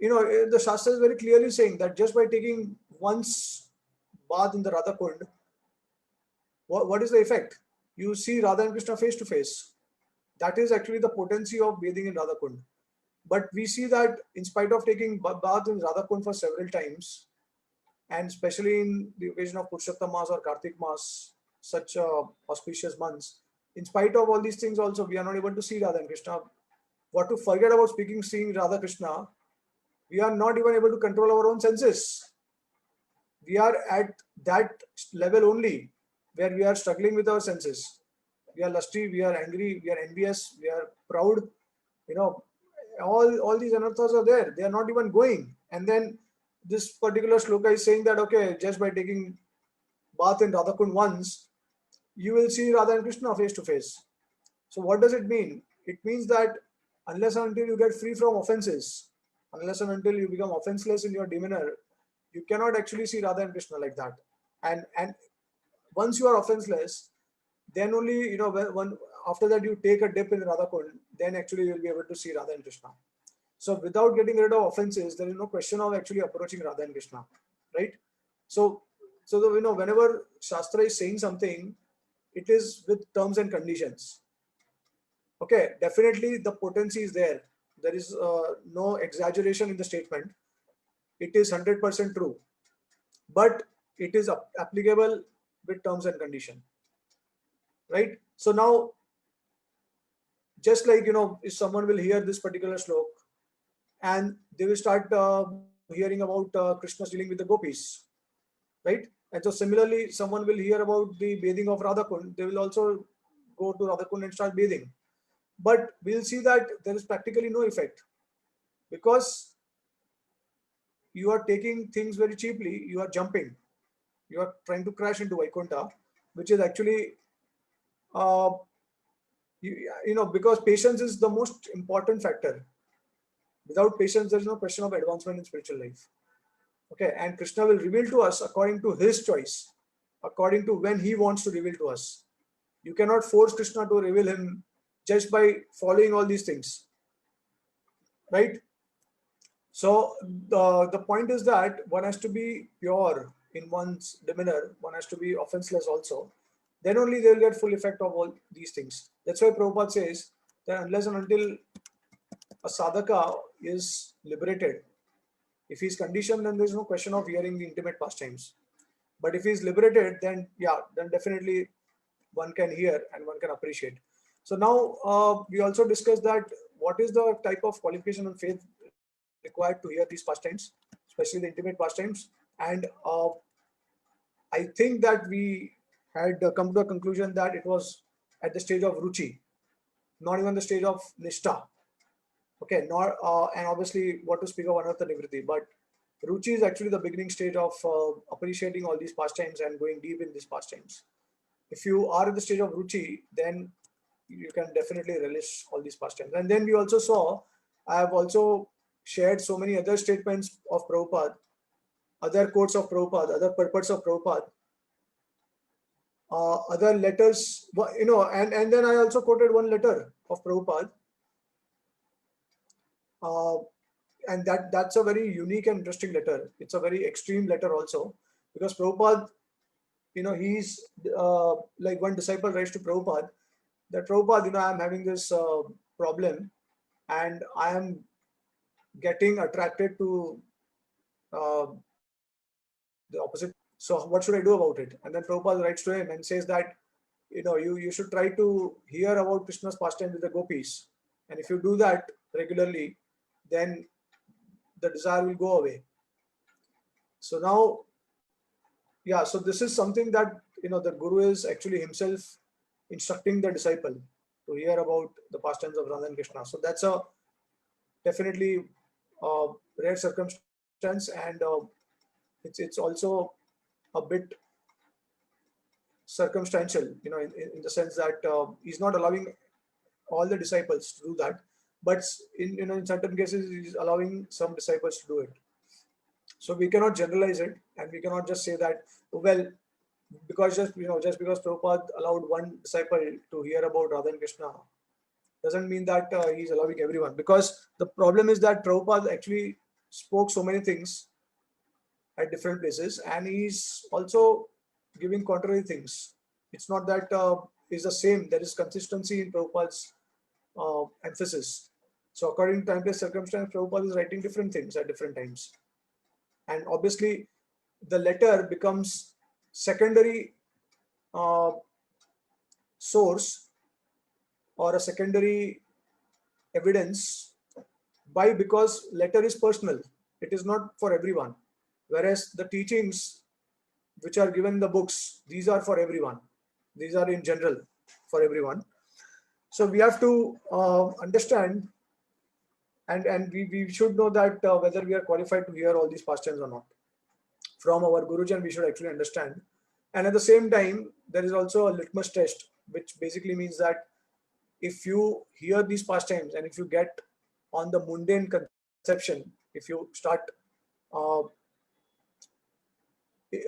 the Shastra is very clearly saying that just by taking once bath in the Radha Kund, what is the effect? You see Radha and Krishna face to face. That is actually the potency of bathing in Radha Kund. But we see that in spite of taking bath in Radha Kund for several times, and especially in the occasion of Purushottam Mas or Kartik Mas, such auspicious months, in spite of all these things also, we are not able to see Radha and Krishna. What to forget about seeing Radha Krishna, we are not even able to control our own senses. We are at that level only, where we are struggling with our senses. We are lusty, we are angry, we are envious, we are proud. All these anarthas are there. They are not even going. And then this particular sloka is saying that, okay, just by taking bath in Radhakund once, you will see Radha and Krishna face to face. So what does it mean? It means that unless and until you get free from offenses, unless and until you become offenseless in your demeanor, you cannot actually see Radha and Krishna like that. And once you are offenseless, then only, when after that you take a dip in Radhakund, then actually you will be able to see Radha and Krishna. So without getting rid of offenses, there is no question of actually approaching Radha and Krishna, right? So whenever Shastra is saying something, it is with terms and conditions. Okay, definitely the potency is there. There is no exaggeration in the statement. It is 100% true, but it is applicable with terms and condition, right? So now, just like, if someone will hear this particular slok and they will start hearing about Krishna's dealing with the gopis, right? And so similarly, someone will hear about the bathing of Radhakund, they will also go to Radhakund and start bathing. But we'll see that there is practically no effect, because you are taking things very cheaply, you are jumping, you are trying to crash into Vaikuntha, which is actually, because patience is the most important factor. Without patience, there is no question of advancement in spiritual life. Okay, and Krishna will reveal to us according to his choice, according to when he wants to reveal to us. You cannot force Krishna to reveal him just by following all these things, right? So the point is that one has to be pure in one's demeanor, one has to be offenseless also. Then only they will get full effect of all these things. That's why Prabhupada says that unless and until a sadhaka is liberated, if he's conditioned, then there's no question of hearing the intimate pastimes. But if he's liberated, then then definitely one can hear and one can appreciate. So now we also discussed that what is the type of qualification and faith required to hear these pastimes, especially the intimate pastimes. And I think that we had come to a conclusion that it was at the stage of ruchi, not even the stage of nishta. Okay, not and obviously what to speak of anartha nivritti, but ruchi is actually the beginning stage of appreciating all these pastimes and going deep in these pastimes. If you are at the stage of ruchi, then you can definitely relish all these pastimes. And then we also saw, I have also shared so many other statements of Prabhupada, other quotes of Prabhupada, other purports of Prabhupada, other letters, and then I also quoted one letter of Prabhupada, and that's a very unique and interesting letter. It's a very extreme letter also, because Prabhupada, he's like one disciple writes to Prabhupada that Prabhupada, I'm having this problem and I am getting attracted to the opposite. So what should I do about it? And then Prabhupada writes to him and says that, you should try to hear about Krishna's pastime with the gopis. And if you do that regularly, then the desire will go away. So now, so this is something that, the Guru is actually himself instructing the disciple to hear about the pastimes of Radha and Krishna. So that's a definitely rare circumstance, and it's also a bit circumstantial, in the sense that he's not allowing all the disciples to do that, but in certain cases he's allowing some disciples to do it. So we cannot generalize it, and we cannot just say that, well, because just because Prabhupada allowed one disciple to hear about Radha and Krishna doesn't mean that he's allowing everyone. Because the problem is that Prabhupada actually spoke so many things at different places, and he's also giving contrary things. It's not that it's the same. There is consistency in Prabhupada's emphasis. So according to time, place, circumstance, Prabhupada is writing different things at different times. And obviously, the letter becomes secondary source or a secondary evidence because letter is personal. It is not for everyone. Whereas the teachings which are given in the books, these are for everyone. These are in general for everyone. So we have to understand, and we should know that whether we are qualified to hear all these pastimes or not. From our Gurujan, we should actually understand And at the same time, there is also a litmus test, which basically means that if you hear these pastimes and if you get on the mundane conception, if you start uh,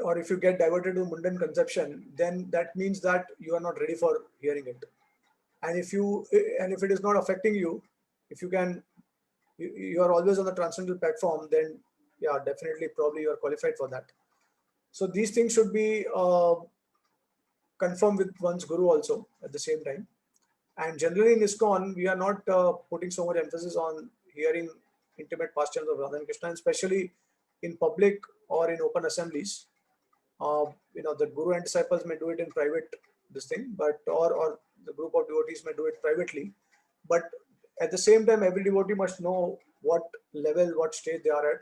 or if you get diverted to mundane conception, then that means that you are not ready for hearing it. And if it is not affecting you, if you can, you are always on the transcendental platform, then yeah, definitely, probably you are qualified for that. So these things should be confirmed with one's guru also at the same time. And generally in ISKCON, we are not putting so much emphasis on hearing intimate pastimes of Radha and Krishna, especially in public or in open assemblies. The guru and disciples may do it in private, this thing, but or the group of devotees may do it privately. But at the same time, every devotee must know what level, what stage they are at,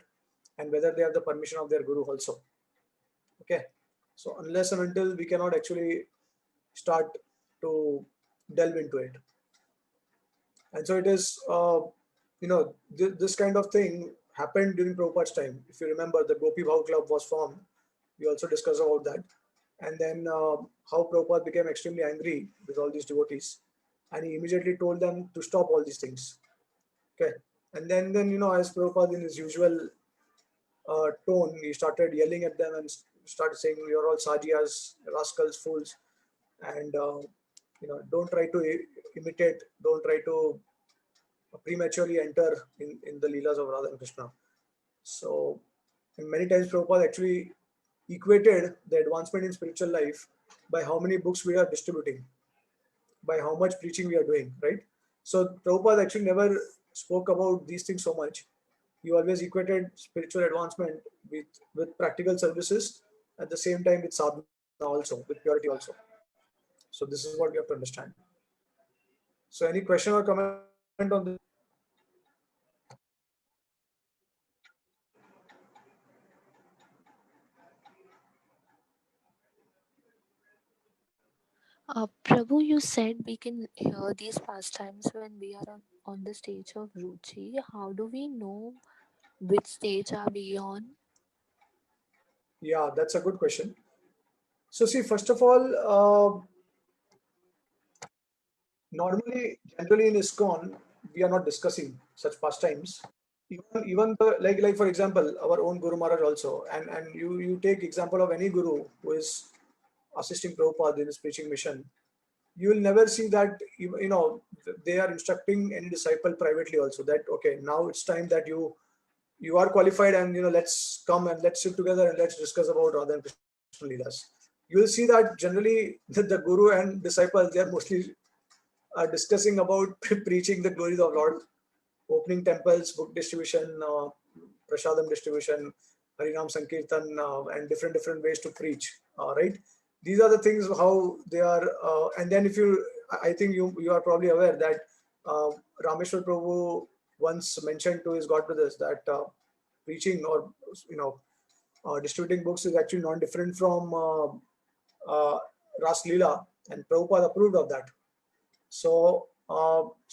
and whether they have the permission of their guru also. Okay, so unless and until we cannot actually start to delve into it. And so it is, this kind of thing happened during Prabhupada's time. If you remember, the Gopi Bhav Club was formed. We also discussed about that. And then how Prabhupada became extremely angry with all these devotees. And he immediately told them to stop all these things. Okay. And then as Prabhupada in his usual tone, he started yelling at them and started saying, "You're all sajiyas, rascals, fools. And, don't try to imitate, don't try to prematurely enter in the Leelas of Radha and Krishna." So, and many times Prabhupada actually equated the advancement in spiritual life by how many books we are distributing, by how much preaching we are doing, right? So Prabhupada actually never spoke about these things so much. He always equated spiritual advancement with practical services, at the same time with sadhana also, with purity also. So this is what we have to understand. So any question or comment on this? Prabhu, you said we can hear these pastimes when we are on the stage of Ruchi. How do we know which stage are we on? Yeah, that's a good question. So see, first of all, generally in ISKCON, we are not discussing such pastimes. Even like for example, our own Guru Maharaj also, and you take example of any guru who is assisting Prabhupada in his preaching mission, you will never see that they are instructing any disciple privately also, that okay, now it's time that you are qualified, and let's come and let's sit together and let's discuss about Radha and Krishna Leelas. You will see that generally the guru and disciples, they are mostly discussing about preaching the glories of Lord, opening temples, book distribution, prasadam distribution, Harinam Sankirtan, and different ways to preach. Right? These are the things how they are. And then I think you are probably aware that Rameshwar Prabhu once mentioned to his God brothers that preaching or distributing books is actually not different from Ras Lila, and Prabhupada approved of that. So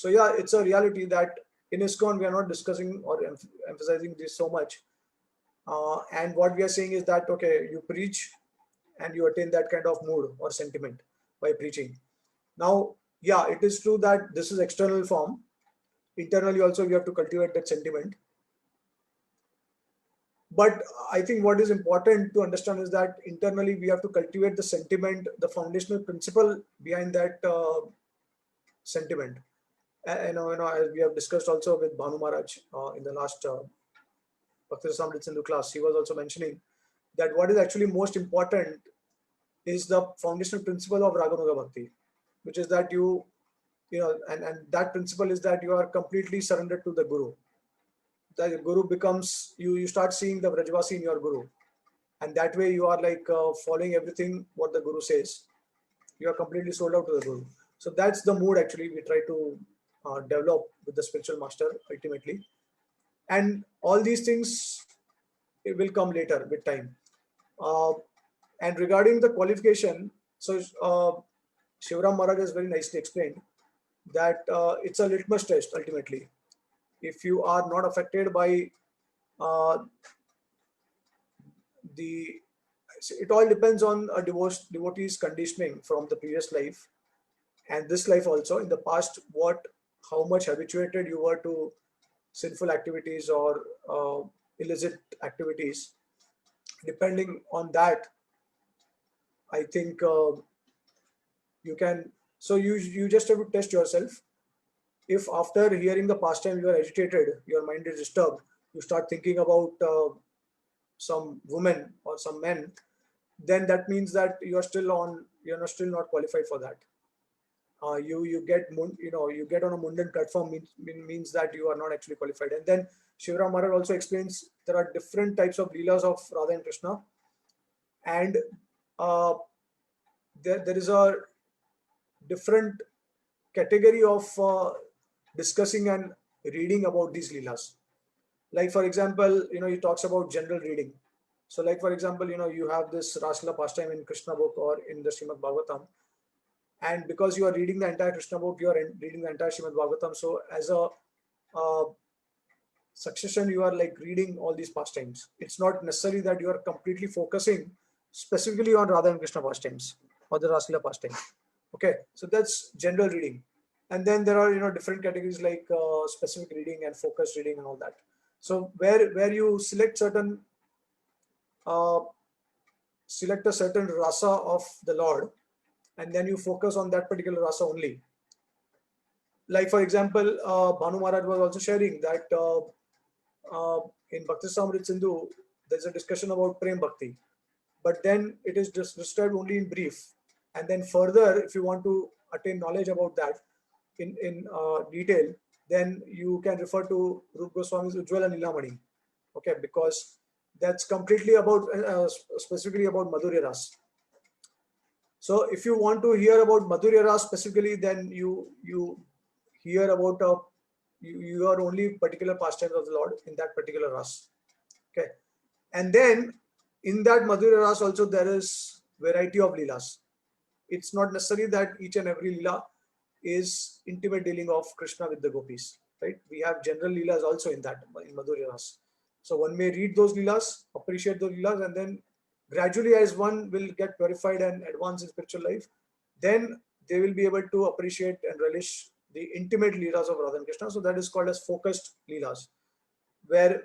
yeah, it's a reality that in ISKCON we are not discussing or emphasizing this so much. And what we are saying is that okay, you preach and you attain that kind of mood or sentiment by preaching. Now, yeah, it is true that this is external form. Internally also we have to cultivate that sentiment. But I think what is important to understand is that internally we have to cultivate the sentiment, the foundational principle behind that sentiment. And, as we have discussed also with Bhanu Maharaj in the last Bhakti Rasamrita Sindhu class, he was also mentioning that what is actually most important is the foundational principle of Raganuga Bhakti, which is that and that principle is that you are completely surrendered to the Guru. The Guru becomes, you start seeing the Vrajvasi in your Guru. And that way you are like following everything what the Guru says. You are completely sold out to the Guru. So that's the mood actually we try to develop with the spiritual master ultimately. And all these things, it will come later with time. And regarding the qualification, so Shivram Maharaj has very nicely explained that it's a litmus test ultimately. If you are not affected by the it all depends on a devotee's conditioning from the previous life and this life also. In the past, how much habituated you were to sinful activities or illicit activities. Depending on that, I think you can. So you just have to test yourself. If after hearing the pastime you are agitated, your mind is disturbed, you start thinking about some women or some men, then that means that you're still not qualified for that. You get on a mundane platform means that you are not actually qualified. And then Shivram Maharaj also explains there are different types of leelas of Radha and Krishna, and uh, there is a different category of discussing and reading about these leelas. Like for example, he talks about general reading. So like for example, you have this Rasla pastime in Krishna book or in the Srimad Bhagavatam, and because you are reading the entire Krishna book, you are reading the entire Srimad Bhagavatam. So as a uh, succession, you are like reading all these pastimes. It's not necessary that you are completely focusing specifically on Radha and Krishna pastimes or the Rasla pastime. Okay, so that's general reading. And then there are different categories like specific reading and focused reading and all that. So where you uh, select a certain rasa of the Lord, and then you focus on that particular rasa only. Like for example, Bhanu Maharaj was also sharing that in Bhakti Samrit Sindhu, there's a discussion about Prem Bhakti, but then it is just described only in brief. And then further, if you want to attain knowledge about that in detail, then you can refer to Rupa Goswami's Ujjwala Nilamani. Okay, because that's completely about specifically about Madhurya Ras. So if you want to hear about Madhurya Ras specifically, then you hear about you are only particular pastimes of the Lord in that particular ras. Okay, and then in that Madhurya Ras also there is variety of leelas. It's not necessary that each and every leela is intimate dealing of Krishna with the gopis, right? We have general leelas also in Madhurya Ras. So one may read those leelas, appreciate those leelas, and then gradually as one will get purified and advance in spiritual life, then they will be able to appreciate and relish the intimate leelas of Radha and Krishna. So that is called as focused leelas, where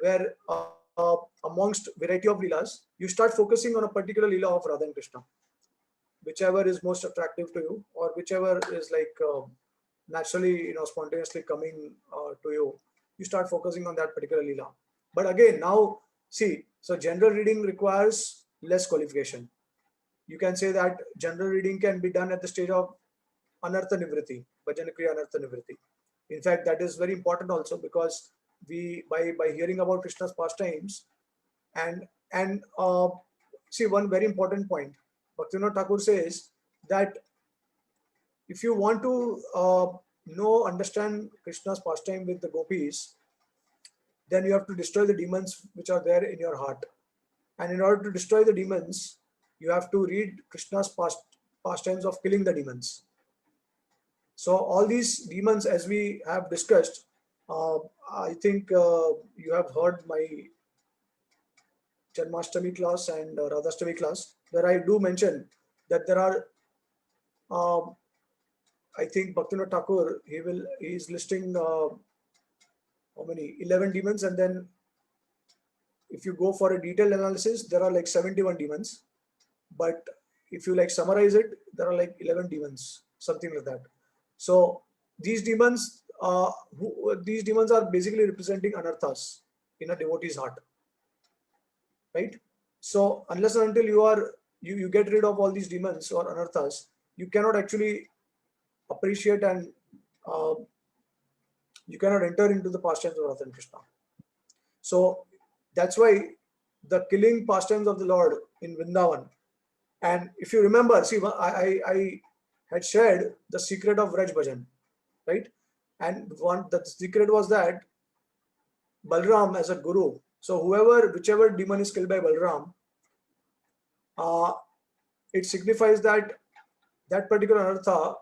amongst variety of leelas, you start focusing on a particular leela of Radha and Krishna, whichever is most attractive to you, or whichever is like naturally, spontaneously coming to you. You start focusing on that particular leela. But again, now see, so general reading requires less qualification. You can say that general reading can be done at the stage of Anartha Nivritti, Bhajan Kriya Anartha Nivritti. In fact, that is very important also, because we by hearing about Krishna's pastimes and see, one very important point. Bhaktivinoda Thakur says that if you want to understand Krishna's pastime with the gopis, then you have to destroy the demons which are there in your heart. And in order to destroy the demons, you have to read Krishna's pastimes of killing the demons. So all these demons, as we have discussed, I think you have heard my Janmashtami class and Radhastami class, where I do mention that there are, I think Bhaktivinoda Thakur, he is listing how many 11 demons, and then if you go for a detailed analysis, there are like 71 demons. But if you like summarize it, there are like 11 demons, something like that. So these demons are basically representing anarthas in a devotee's heart, right? So unless and until you get rid of all these demons or anarthas, you cannot actually appreciate and you cannot enter into the pastimes of Radha and Krishna. So that's why the killing pastimes of the Lord in Vrindavan. And if you remember, see, I had shared the secret of Vraj Bhajan, right? And the secret was that Balram as a guru. So whichever demon is killed by Balram, it signifies that particular anartha,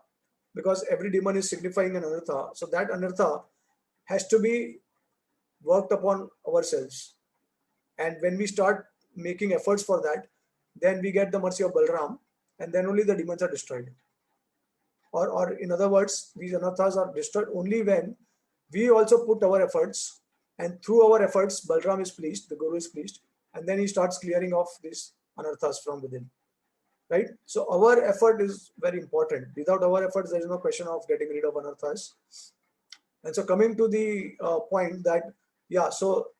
because every demon is signifying an anartha. So that anartha has to be worked upon ourselves. And when we start making efforts for that, then we get the mercy of Balram, and then only the demons are destroyed. Or in other words, these anarthas are destroyed only when we also put our efforts, and through our efforts, Balram is pleased, the Guru is pleased, and then he starts clearing off these anarthas from within. Right? So our effort is very important. Without our efforts, there is no question of getting rid of anarthas. And so coming to the point that, yeah, so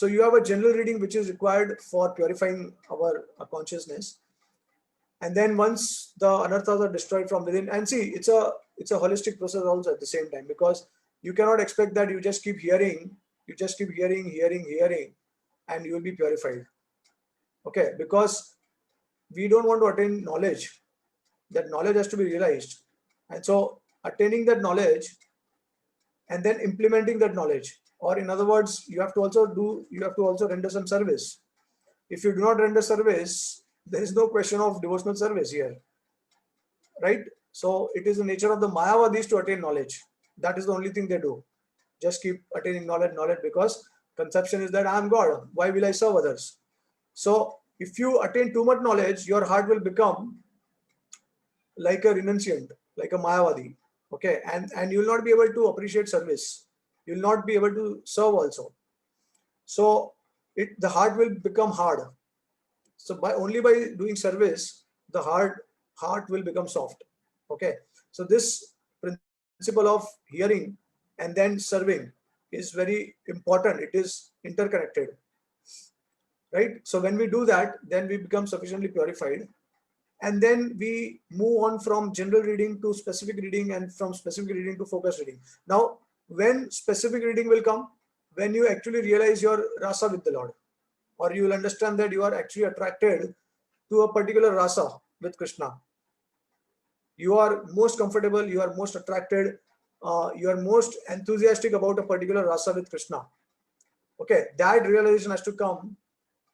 you have a general reading which is required for purifying our consciousness. And then once the anarthas are destroyed from within, and see, it's a holistic process also at the same time, because you cannot expect that you just keep hearing, and you will be purified. Okay, because we don't want to attain knowledge. That knowledge has to be realized. And so attaining that knowledge and then implementing that knowledge, or in other words, you have to also render some service. If you do not render service, there is no question of devotional service here, right? So it is the nature of the Mayavadis to attain knowledge. That is the only thing they do. Just keep attaining knowledge, because conception is that I am God. Why will I serve others? So if you attain too much knowledge, your heart will become like a renunciant, like a Mayavadi. Okay, and you will not be able to appreciate service. You will not be able to serve also. So the heart will become hard. So only by doing service, the heart will become soft. Okay, so this principle of hearing and then serving is very important. It is interconnected, right? So when we do that, then we become sufficiently purified, and then we move on from general reading to specific reading, and from specific reading to focus reading. Now, when specific reading will come, when you actually realize your rasa with the Lord, or you will understand that you are actually attracted to a particular rasa with Krishna. You are most comfortable, you are most attracted, you are most enthusiastic about a particular rasa with Krishna. Okay, that realization has to come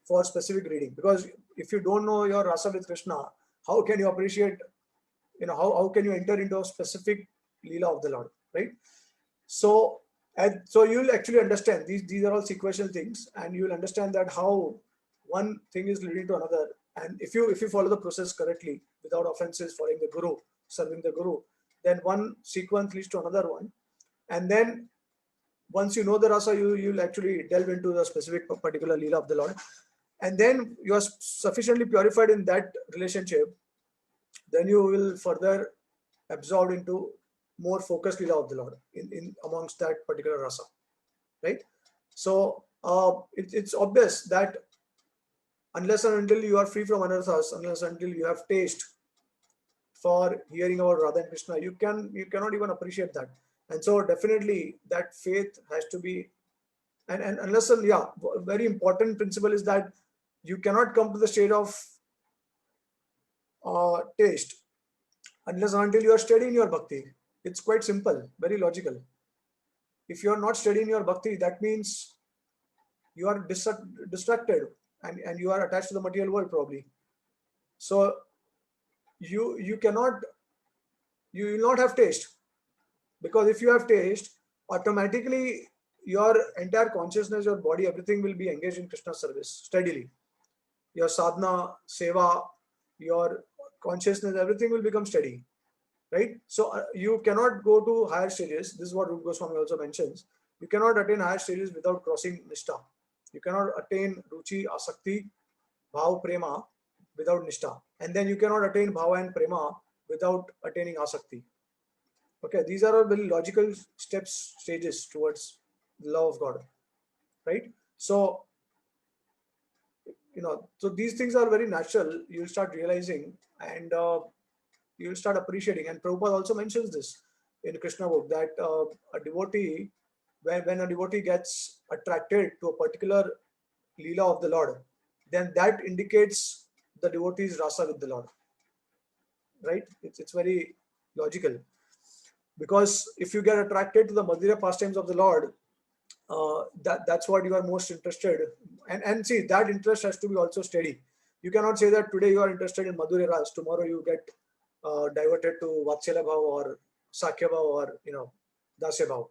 for specific reading, because if you don't know your rasa with Krishna, how can you appreciate, how can you enter into a specific Lila of the Lord, right? So you'll actually understand these are all sequential things, and you'll understand that how one thing is leading to another. And if you follow the process correctly, without offenses, following the Guru, serving the Guru, then one sequence leads to another one. And then once you know the rasa, you'll actually delve into the specific particular Lila of the Lord. And then you are sufficiently purified in that relationship, then you will further absorb into more focused Lila of the Lord in amongst that particular rasa, right? So it's obvious that unless and until you are free from anarthas, unless and until you have taste for hearing about Radha and Krishna, you cannot even appreciate that. And so definitely that faith has to be, and unless, very important principle is that you cannot come to the state of taste unless and until you are steady in your bhakti. It's quite simple, very logical. If you are not steady in your bhakti, that means you are distracted and you are attached to the material world probably. So you will not have taste, because if you have taste, automatically your entire consciousness, your body, everything will be engaged in Krishna service steadily. Your sadhana, seva, your consciousness, everything will become steady, right? So you cannot go to higher stages. This is what Rupa Goswami also mentions. You cannot attain higher stages without crossing nishtha. You cannot attain ruchi, asakti, bhav, prema without nishtha. And then you cannot attain bhava and prema without attaining asakti. Okay, these are all very logical stages towards the love of God, right? So, so these things are very natural. You'll start realizing, and you'll start appreciating. And Prabhupada also mentions this in Krishna book, that a devotee, when a devotee gets attracted to a particular Leela of the Lord, then that indicates the devotee's rasa with the Lord, right? It's very logical, because if you get attracted to the Madhya pastimes of the Lord, that's what you are most interested in. And see, that interest has to be also steady. You cannot say that today you are interested in Madhurya Ras, tomorrow you get diverted to Vatsalya Bhav or Sakya Bhav or Dasya Bhav,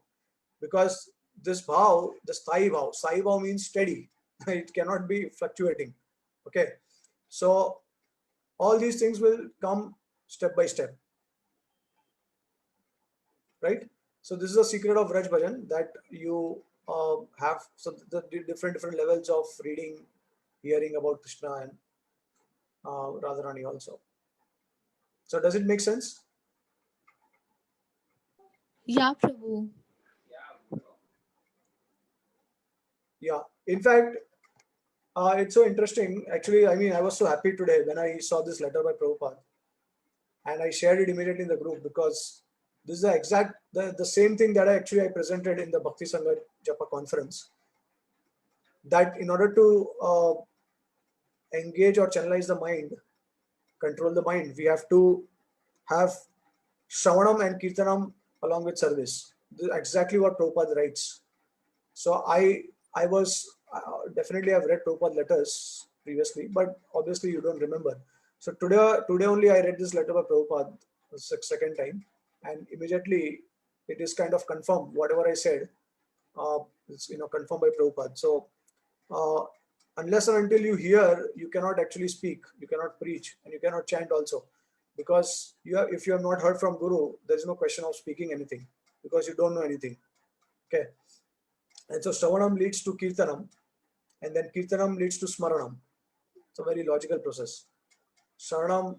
because this Bhav, the Sai Bhav means steady. It cannot be fluctuating. Okay, So all these things will come step by step, right? So this is the secret of Raj Bhajan, that you have so the different levels of reading, hearing about Krishna and Radharani also. So does it make sense? Yeah, Prabhu. Yeah. In fact, it's so interesting. Actually, I mean, I was so happy today when I saw this letter by Prabhupada, and I shared it immediately in the group, because this is the exact the same thing that I presented in the Bhakti Sangha Japa conference. That in order to engage or channelize the mind, control the mind, we have to have Shravanam and Kirtanam along with service. This is exactly what Prabhupada writes. So I was definitely I've read Prabhupada letters previously, but obviously you don't remember. So today only I read this letter by Prabhupada the second time, and immediately it is kind of confirmed. Whatever I said, it's confirmed by Prabhupada. So uh, unless and until you hear, you cannot actually speak, you cannot preach, and you cannot chant also, because if you have not heard from Guru, there is no question of speaking anything, because you don't know anything. Okay. And so Shravanam leads to Kirtanam, and then Kirtanam leads to Smaranam. It's a very logical process. Shravanam,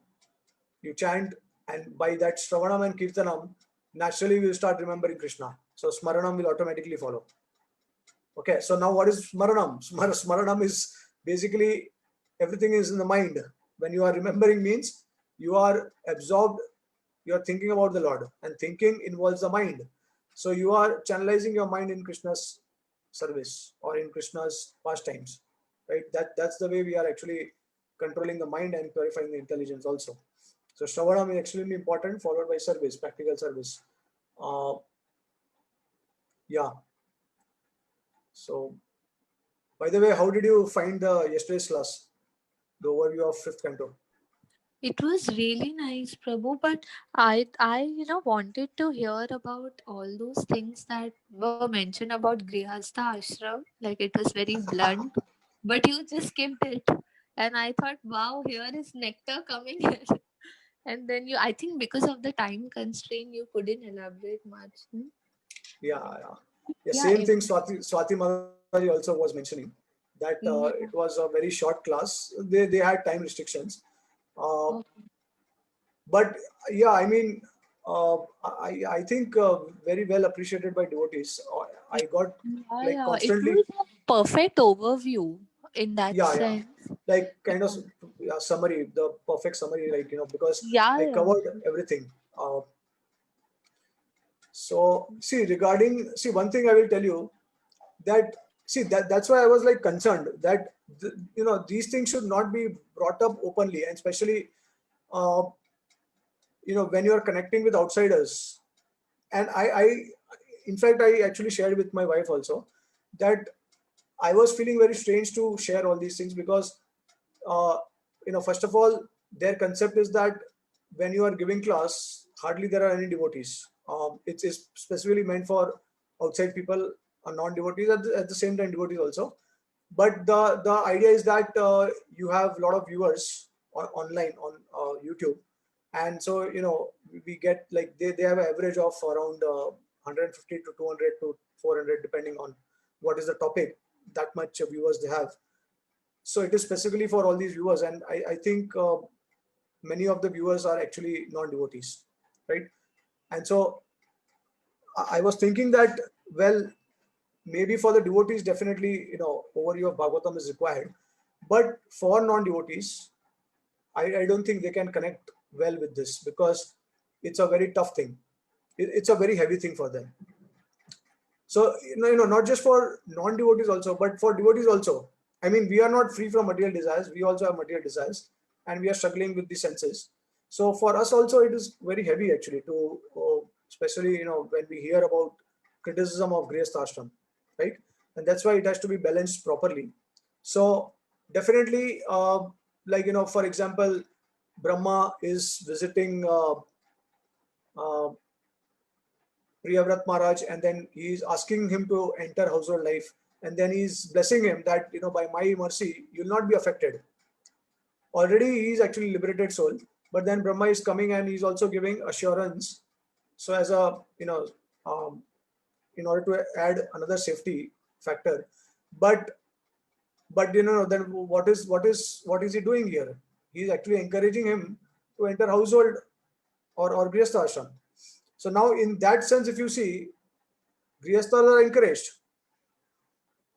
you chant, and by that Shravanam and Kirtanam, naturally you start remembering Krishna. So Smaranam will automatically follow. Okay, so now what is Smaranam? Smaranam is basically everything is in the mind. When you are remembering means you are absorbed, you are thinking about the Lord, and thinking involves the mind. So you are channelizing your mind in Krishna's service or in Krishna's pastimes, right? That's the way we are actually controlling the mind and purifying the intelligence also. So Shravanam is extremely important, followed by service, practical service. Uh, yeah. So, by the way, how did you find the yesterday's class? The overview of fifth canto. It was really nice, Prabhu, but I wanted to hear about all those things that were mentioned about Grihastha Ashram. Like it was very blunt, but you just skipped it. And I thought, wow, here is nectar coming here. And then I think because of the time constraint, you couldn't elaborate much. Yeah. Yeah, Same thing. Swati Mataji also was mentioning that yeah. it was a very short class. They had time restrictions, uh, Okay. but yeah, I mean, I think very well appreciated by devotees. I got Yeah, like yeah. It constantly, was a perfect overview in that yeah, sense. like kind of Yeah, summary, the perfect summary, like because yeah, I yeah. covered everything. So see one thing I will tell you, that that's why I was like concerned that these things should not be brought up openly, and especially uh, when you are connecting with outsiders. And I in fact I actually shared with my wife also that I was feeling very strange to share all these things, because uh, first of all, their concept is that when you are giving class, hardly there are any devotees. It's specifically meant for outside people, non-devotees, at the same time devotees also. But the idea is that you have a lot of viewers online on YouTube, and so we get like they have an average of around 150 to 200 to 400 depending on what is the topic. That much viewers they have. So it is specifically for all these viewers, and I think many of the viewers are actually non-devotees, right? And so I was thinking that, well, maybe for the devotees definitely overview of Bhagavatam is required, but for non-devotees I don't think they can connect well with this, because it's a very tough thing. It's a very heavy thing for them. So not just for non-devotees also, but for devotees also. I mean, we are not free from material desires. We also have material desires, and we are struggling with the senses. So for us also, it is very heavy actually to, especially when we hear about criticism of Grihastha Ashram, right? And that's why it has to be balanced properly. So definitely, like for example, Brahma is visiting uh, Priyavrat Maharaj, and then he's asking him to enter household life, and then he's blessing him that by my mercy you'll not be affected. already he is actually liberated soul, but then Brahma is coming and he's also giving assurance. So as a, um, in order to add another safety factor, but then what is he doing here? He's actually encouraging him to enter household or grihastha ashram. So now in that sense, if you see, grihasthas are encouraged,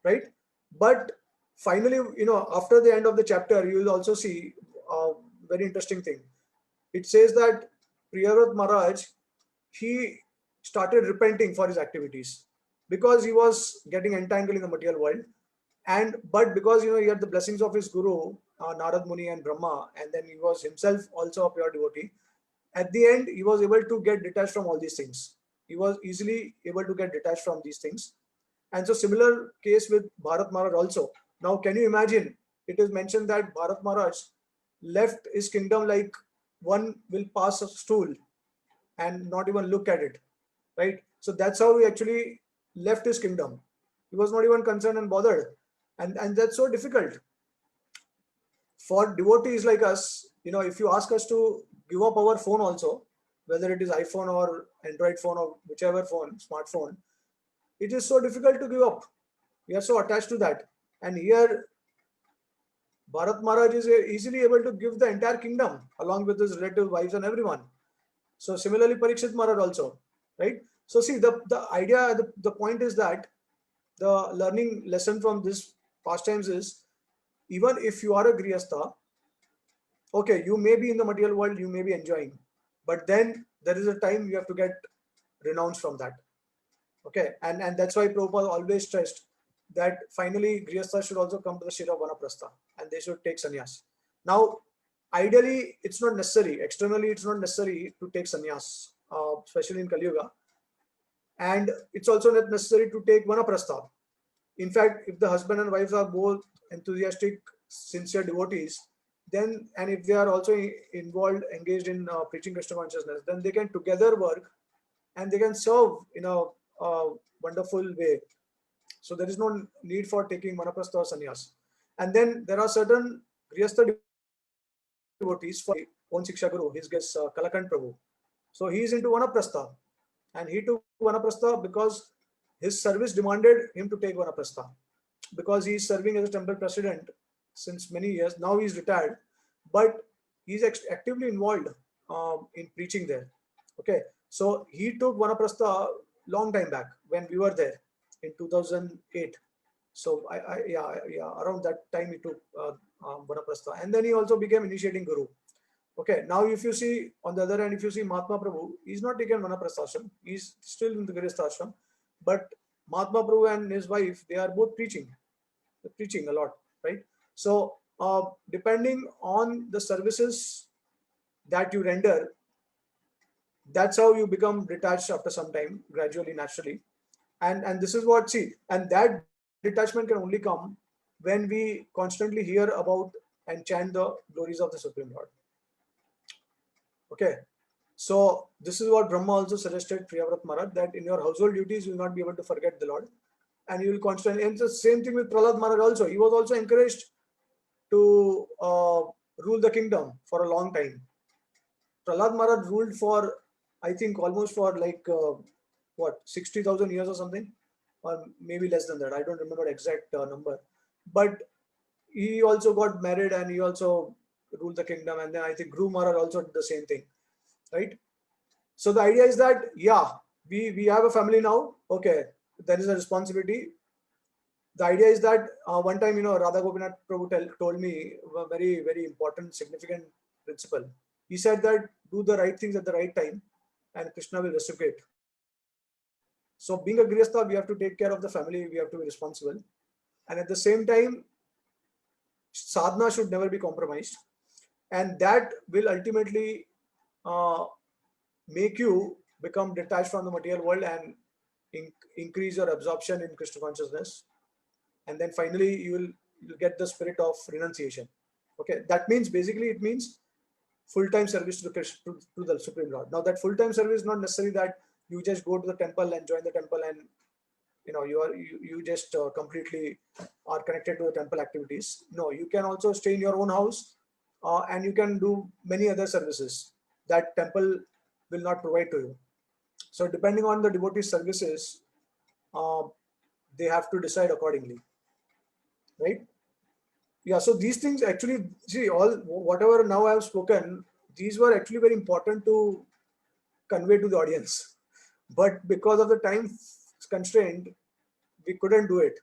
right? But finally, after the end of the chapter, you will also see a very interesting thing. It says that Priyavrat Maharaj, he started repenting for his activities because he was getting entangled in the material world. But because he had the blessings of his guru, Narad Muni and Brahma, and then he was himself also a pure devotee. At the end, he was able to get detached from all these things. He was easily able to get detached from these things. And so similar case with Bharat Maharaj also. Now, can you imagine? It is mentioned that Bharat Maharaj left his kingdom like one will pass a stool and not even look at it, right? So that's how he actually left his kingdom. He was not even concerned and bothered, and that's so difficult for devotees like us. If you ask us to give up our phone also, whether it is iPhone or Android phone or whichever phone, smartphone, it is so difficult to give up. We are so attached to that. And here Bharat Maharaj is easily able to give the entire kingdom along with his relative wives and everyone. So similarly, Parikshit Maharaj also, right? So see, the idea, the point is that the learning lesson from this pastimes is, even if you are a grihastha, okay, you may be in the material world, you may be enjoying, but then there is a time you have to get renounced from that. Okay, and that's why Prabhupada always stressed that finally grihastha should also come to the Shira Vanaprastha and they should take sannyas. Now, ideally, it's not necessary. Externally, it's not necessary to take sannyas, especially in Kali Yuga. And it's also not necessary to take Vanaprastha. In fact, if the husband and wife are both enthusiastic, sincere devotees, then, and if they are also involved, engaged in preaching Krishna consciousness, then they can together work and they can serve in a wonderful way. So there is no need for taking Vanaprastha or sannyas. And then there are certain grihastha devotees for own Siksha Guru, his guest Kalakant Prabhu. So he is into Vanaprastha, and he took Vanaprastha because his service demanded him to take Vanaprastha, because he is serving as a temple president since many years. Now he is retired, but he is actively involved in preaching there. Okay, so he took Vanaprastha long time back when we were there in 2008. So around that time he took Vanaprastha, and then he also became initiating guru. Okay, now if you see on the other hand, if you see Mahatma Prabhu, he's not taken Vanaprastha ashram, he's still in the Grihastha ashram, but Mahatma Prabhu and his wife, they are both preaching a lot, right? So depending on the services that you render, that's how you become detached after some time, gradually, naturally. And this is what, see, and that detachment can only come when we constantly hear about and chant the glories of the Supreme Lord. Okay, so this is what Brahma also suggested Priyavrat Maharaj, that in your household duties you will not be able to forget the Lord, and you will constantly. And the same thing with Prahlad Maharaj also. He was also encouraged to rule the kingdom for a long time. Prahlad Maharaj ruled for, I think, almost for like 60,000 years or something, or maybe less than that. I don't remember the exact number, but he also got married and he also ruled the kingdom. And then I think Guru Maharaj also did the same thing, right? So the idea is that, yeah, we have a family now. Okay, there is a responsibility. The idea is that one time, Radha Gopinath Prabhu told me a very, very important, significant principle. He said that do the right things at the right time and Krishna will reciprocate. So being a Grihastha, we have to take care of the family, we have to be responsible. And at the same time, sadhana should never be compromised. And that will ultimately make you become detached from the material world and increase your absorption in Krishna consciousness. And then finally, you'll get the spirit of renunciation. Okay, that means basically it means full-time service to the Supreme Lord. Now that full-time service is not necessary that you just go to the temple and join the temple and you just completely are connected to the temple activities. No, you can also stay in your own house and you can do many other services that temple will not provide to you. So depending on the devotee services, uh, they have to decide accordingly, right? Yeah, so these things actually, see, all whatever now I have spoken, these were actually very important to convey to the audience, but because of the time constraint, we couldn't do it,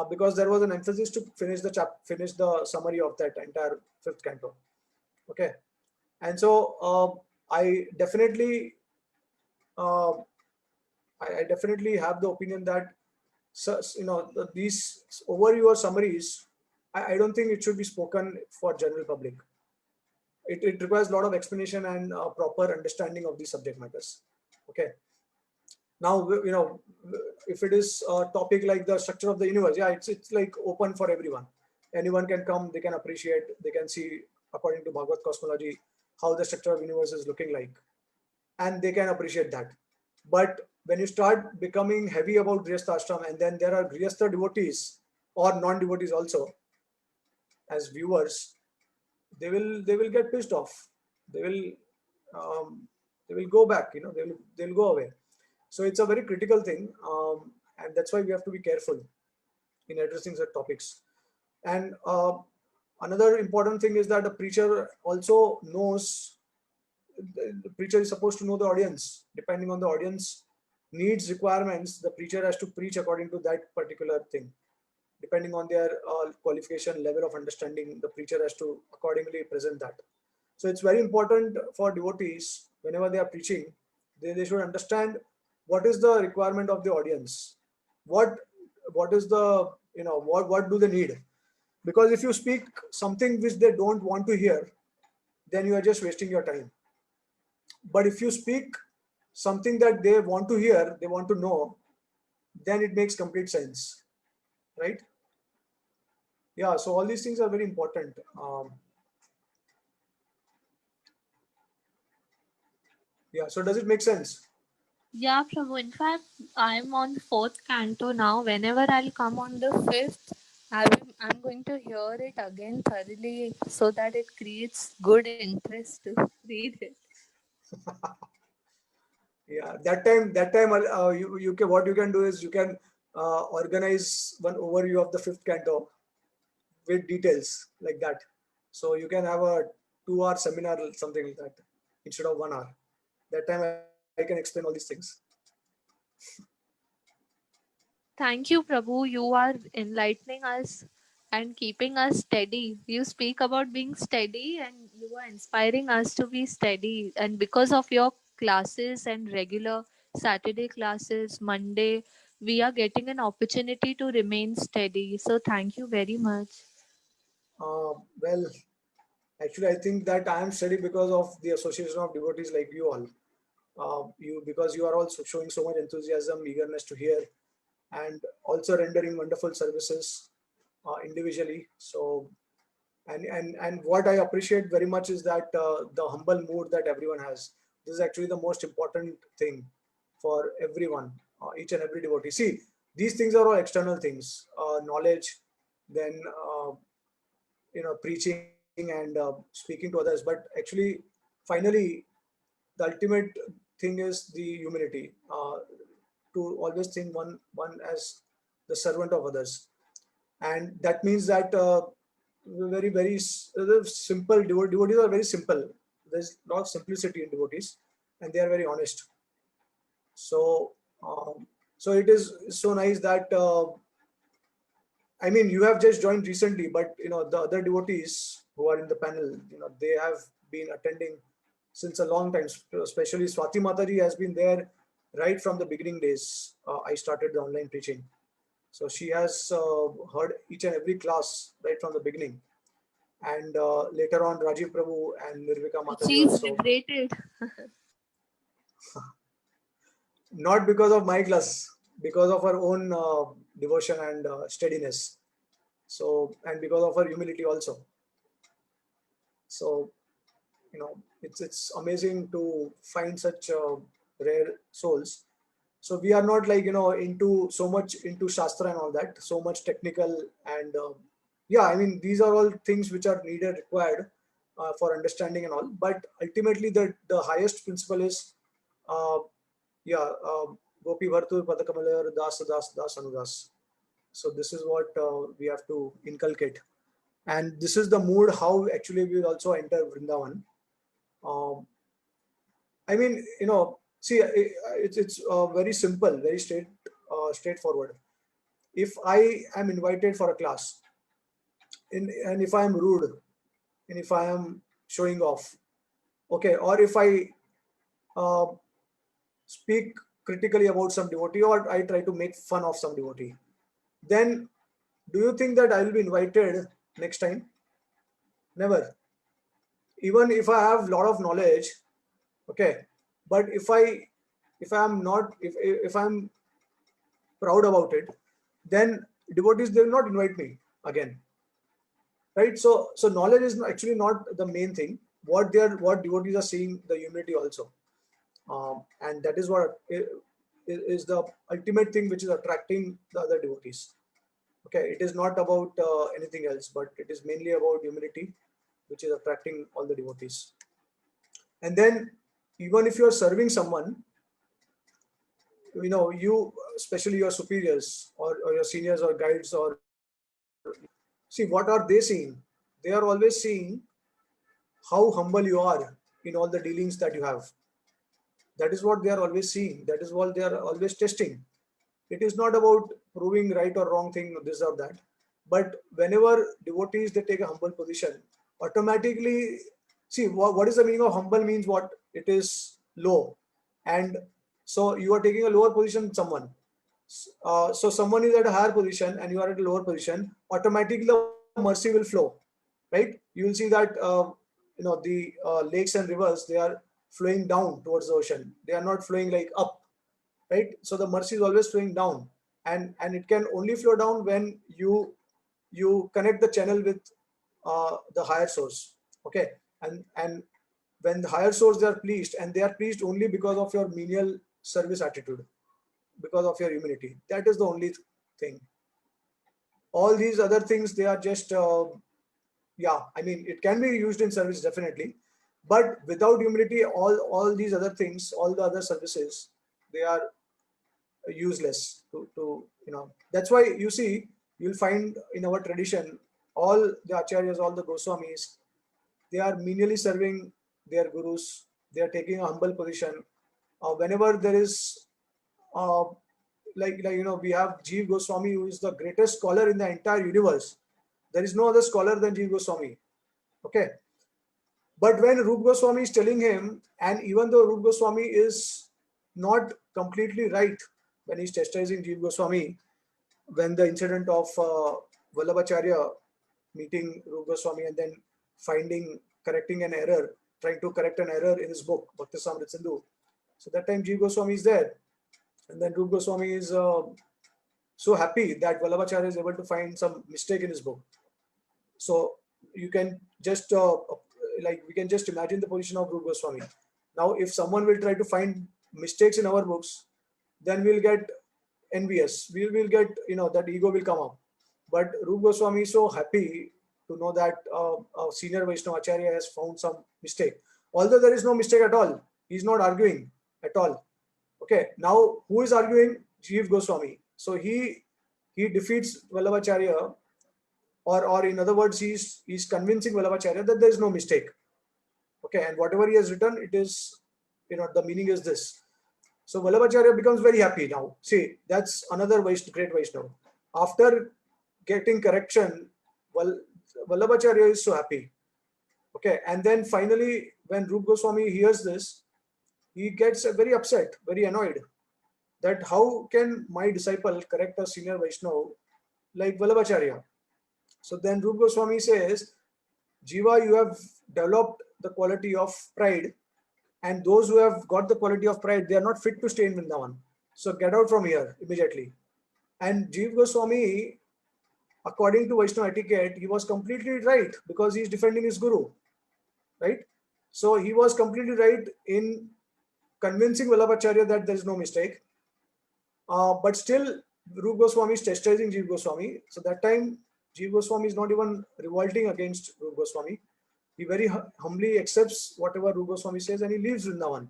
because there was an emphasis to finish the summary of that entire fifth canto. Okay, and so I definitely uh, I definitely have the opinion that, these overview or summaries, I don't think it should be spoken for general public. It requires a lot of explanation and proper understanding of these subject matters. Okay. Now, if it is a topic like the structure of the universe, yeah, it's like open for everyone. Anyone can come, they can appreciate, they can see according to Bhagavad cosmology how the structure of universe is looking like, and they can appreciate that. But when you start becoming heavy about Grihastha ashram, and then there are Grihastha devotees or non-devotees also as viewers, they will get pissed off. They will they will go back. They'll go away. So it's a very critical thing, and that's why we have to be careful in addressing such topics. And another important thing is that the preacher also knows. The preacher is supposed to know the audience. Depending on the audience needs, requirements, the preacher has to preach according to that particular thing. Depending on their qualification, level of understanding, the preacher has to accordingly present that. So it's very important for devotees, whenever they are preaching, they should understand what is the requirement of the audience. What is the, what do they need? Because if you speak something which they don't want to hear, then you are just wasting your time. But if you speak something that they want to hear, they want to know, then it makes complete sense, right? Yeah, so all these things are very important. Yeah, so does it make sense? Yeah, Prabhu. In fact, I'm on the fourth canto now. Whenever I'll come on the fifth, I'm going to hear it again thoroughly so that it creates good interest to read it. Yeah, that time you can, what you can do is you can organize one overview of the fifth canto with details like that. So you can have a 2 hour seminar, something like that, instead of 1 hour. That time I can explain all these things. Thank you, Prabhu. You are enlightening us and keeping us steady. You speak about being steady and you are inspiring us to be steady. And because of your classes and regular Saturday classes, Monday, we are getting an opportunity to remain steady. So, thank you very much. Well, actually, I think that I am steady because of the association of devotees like you all. Because you are also showing so much enthusiasm, eagerness to hear, and also rendering wonderful services individually. So, and what I appreciate very much is that the humble mood that everyone has. This is actually the most important thing for everyone, each and every devotee. See, these things are all external things, knowledge, then preaching and speaking to others. But actually, finally, the ultimate thing is the humility, to always think one as the servant of others, and that means that simple devotees are very simple. There's a lot of simplicity in devotees, and they are very honest. So so it is so nice that I mean, you have just joined recently, but the other devotees who are in the panel, they have been attending since a long time. Especially Swati Mataji has been there right from the beginning days. I started the online preaching, so she has heard each and every class right from the beginning. And later on, Rajiv Prabhu and Nirvika Mataji She's also. liberated. Not because of my class, because of her own devotion and steadiness. So, and because of her humility also. So, it's amazing to find such rare souls. So we are not like into so much into shastra and all that, so much technical and yeah, I mean these are all things which are needed, required, for understanding and all. But ultimately, the highest principle is, Gopi Bhartu Padakamalayar Das Das Das Anudas. So this is what we have to inculcate, and this is the mood how actually we will also enter Vrindavan. Um, I mean, see, it's very simple, very straightforward. If I am invited for a class, and if I am rude, and if I am showing off, okay, or if I uh, speak critically about some devotee, or I try to make fun of some devotee, then do you think that I will be invited next time? Never. Even if I have a lot of knowledge, okay, but if I am not, if I'm proud about it, then devotees, they will not invite me again, right? So knowledge is actually not the main thing. What devotees are seeing, the humility also, and that is what is the ultimate thing which is attracting the other devotees. Okay, it is not about anything else, but it is mainly about humility, which is attracting all the devotees. And then, even if you are serving someone, you, especially your superiors, or your seniors or guides, or see, what are they seeing? They are always seeing how humble you are in all the dealings that you have. That is what they are always seeing. That is what they are always testing. It is not about proving right or wrong thing, this or that. But whenever devotees, they take a humble position, automatically, see, what is the meaning of humble? Means what? It is low. And so you are taking a lower position than someone. So someone is at a higher position and you are at a lower position, automatically the mercy will flow, right? You will see that the lakes and rivers, they are flowing down towards the ocean. They are not flowing like up, right? So the mercy is always flowing down, and it can only flow down when you connect the channel with the higher source, okay? And when the higher source, they are pleased, and they are pleased only because of your menial service attitude, because of your humility. That is the only thing. All these other things, they are just I mean, it can be used in service, definitely, but without humility, all these other things, all the other services, they are useless to That's why you see, you'll find in our tradition, all the acharyas, all the Goswamis, they are menially serving their gurus. They are taking a humble position. Whenever there is uh, we have Jeev Goswami, who is the greatest scholar in the entire universe. There is no other scholar than Jeev Goswami, okay? But when Rup Goswami is telling him, and even though Rup Goswami is not completely right when he's chastising Jeev Goswami, when the incident of Vallabhacharya meeting Rup Goswami and then correcting an error, trying to correct an error in his book, Bhakti Samrit Sindhu. So that time Jeev Goswami is there. And then Rup Goswami is so happy that Vallabhacharya is able to find some mistake in his book. So you can just we can just imagine the position of Rup Goswami. Now, if someone will try to find mistakes in our books, then we'll get envious. We will get, that ego will come up. But Rup Goswami is so happy to know that a senior Vaishnava Acharya has found some mistake. Although there is no mistake at all, he's not arguing at all. Okay, now who is arguing? Jeev Goswami. So he defeats Vallabhacharya, or in other words, he's convincing Vallabhacharya that there is no mistake. Okay, and whatever he has written, it is, the meaning is this. So Vallabhacharya becomes very happy now. See, that's another great Vaishnava. After getting correction, Vallabhacharya is so happy. Okay, and then finally, when Rup Goswami hears this, he gets very upset, very annoyed, that how can my disciple correct a senior Vaishnava like Vallabhacharya? So then Rup Goswami says, Jiva, you have developed the quality of pride, and those who have got the quality of pride, they are not fit to stay in Vrindavan. So get out from here immediately. And Jeev Goswami, according to Vaishnava etiquette, he was completely right, because he is defending his guru, right? So he was completely right in convincing Vallabhacharya that there is no mistake. But still, Rup Goswami is chastising Jeev Goswami. So that time, Jeev Goswami is not even revolting against Rup Goswami. He very humbly accepts whatever Rupa Goswami says and he leaves Vrindavan.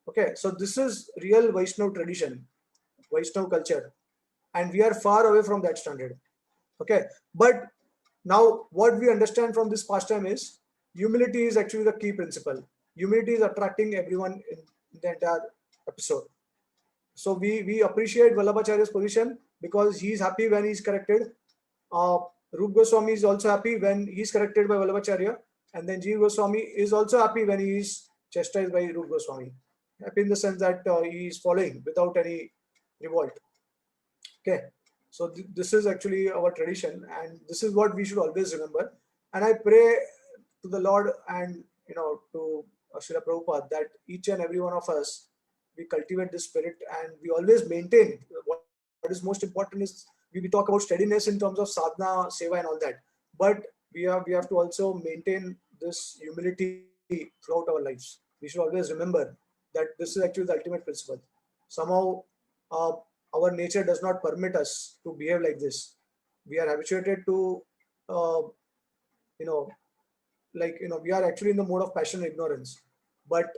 Okay, so this is real Vaishnav tradition, Vaishnav culture, and we are far away from that standard. Okay, but now what we understand from this pastime is humility is actually the key principle. Humility is attracting everyone in the entire episode. So we appreciate Vallabhacharya's position because he's happy when he's corrected. Rup Goswami is also happy when he's corrected by Vallabhacharya, and then Jeev Goswami is also happy when he is chastised by Rup Goswami. Happy in the sense that he is following without any revolt. Okay, so this is actually our tradition, and this is what we should always remember. And I pray to the Lord and to Srila Prabhupada that each and every one of us, we cultivate this spirit and we always maintain. What is most important is we talk about steadiness in terms of sadhana, seva, and all that, but we have to also maintain this humility throughout our lives. We should always remember that this is actually the ultimate principle. Somehow, our nature does not permit us to behave like this. We are habituated to, we are actually in the mode of passion and ignorance. But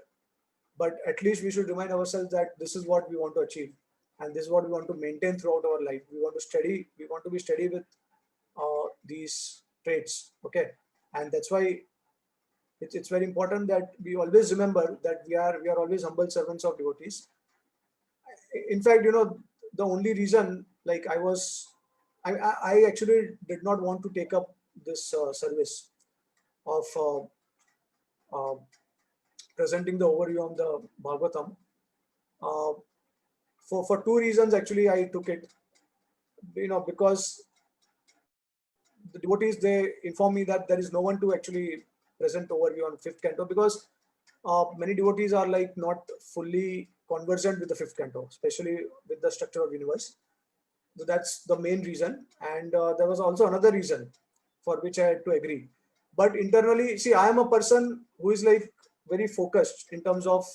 at least we should remind ourselves that this is what we want to achieve, and this is what we want to maintain throughout our life. We want to be steady with these traits. Okay, and that's why it's very important that we always remember that we are always humble servants of devotees. In fact, the only reason, like I actually did not want to take up this service of presenting the overview on the Bhagavatam. For two reasons, actually, I took it. Because the devotees, they inform me that there is no one to actually present overview on fifth canto, because many devotees are like not fully conversant with the fifth canto, especially with the structure of universe. So that's the main reason. And there was also another reason for which I had to agree. But internally, see, I am a person who is like very focused in terms of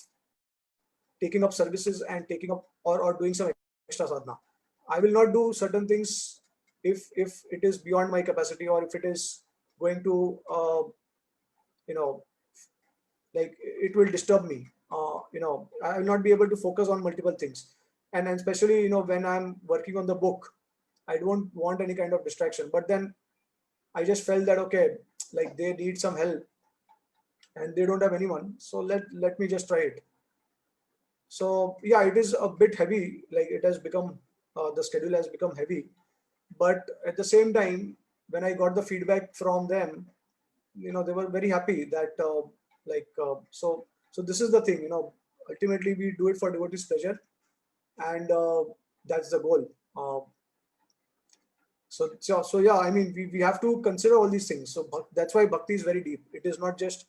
taking up services and taking up or doing some extra sadhana. I will not do certain things if it is beyond my capacity, or if it is going to like it will disturb me. I will not be able to focus on multiple things, and especially when I'm working on the book, I don't want any kind of distraction. But then I just felt that okay, like they need some help and they don't have anyone, so let me just try it. So yeah, it is a bit heavy, like it has become the schedule has become heavy, but at the same time, when I got the feedback from them, they were very happy that so this is the thing, ultimately we do it for devotees pleasure, and that's the goal. So yeah, I mean, we have to consider all these things. So that's why bhakti is very deep. It is not just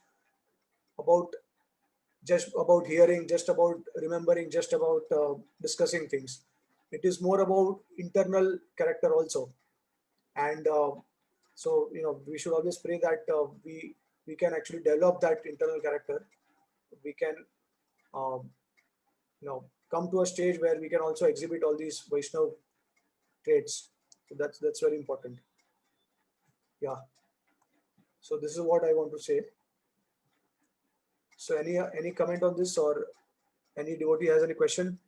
about hearing, just about remembering, just about discussing things. It is more about internal character also. And so we should always pray that we can actually develop that internal character. We can um, come to a stage where we can also exhibit all these Vaishnav traits. So that's very important. Yeah. So this is what I want to say. So any comment on this, or any devotee has any question?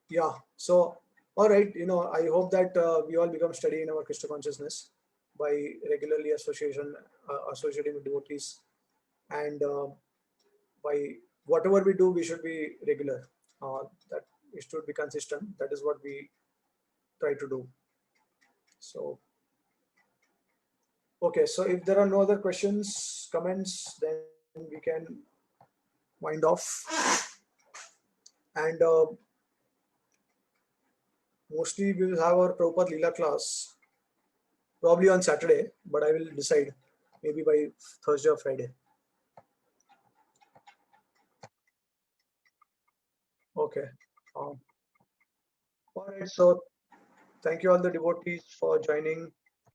Yeah. So all right, I hope that we all become steady in our Krishna consciousness by regularly associating with devotees, and by whatever we do, we should be regular. That it should be consistent. That is what we try to do. So okay, so if there are no other questions, comments, then we can wind off. And mostly we will have our Prabhupada Lila class probably on Saturday, but I will decide maybe by Thursday or Friday. Okay. All right. So thank you all the devotees for joining.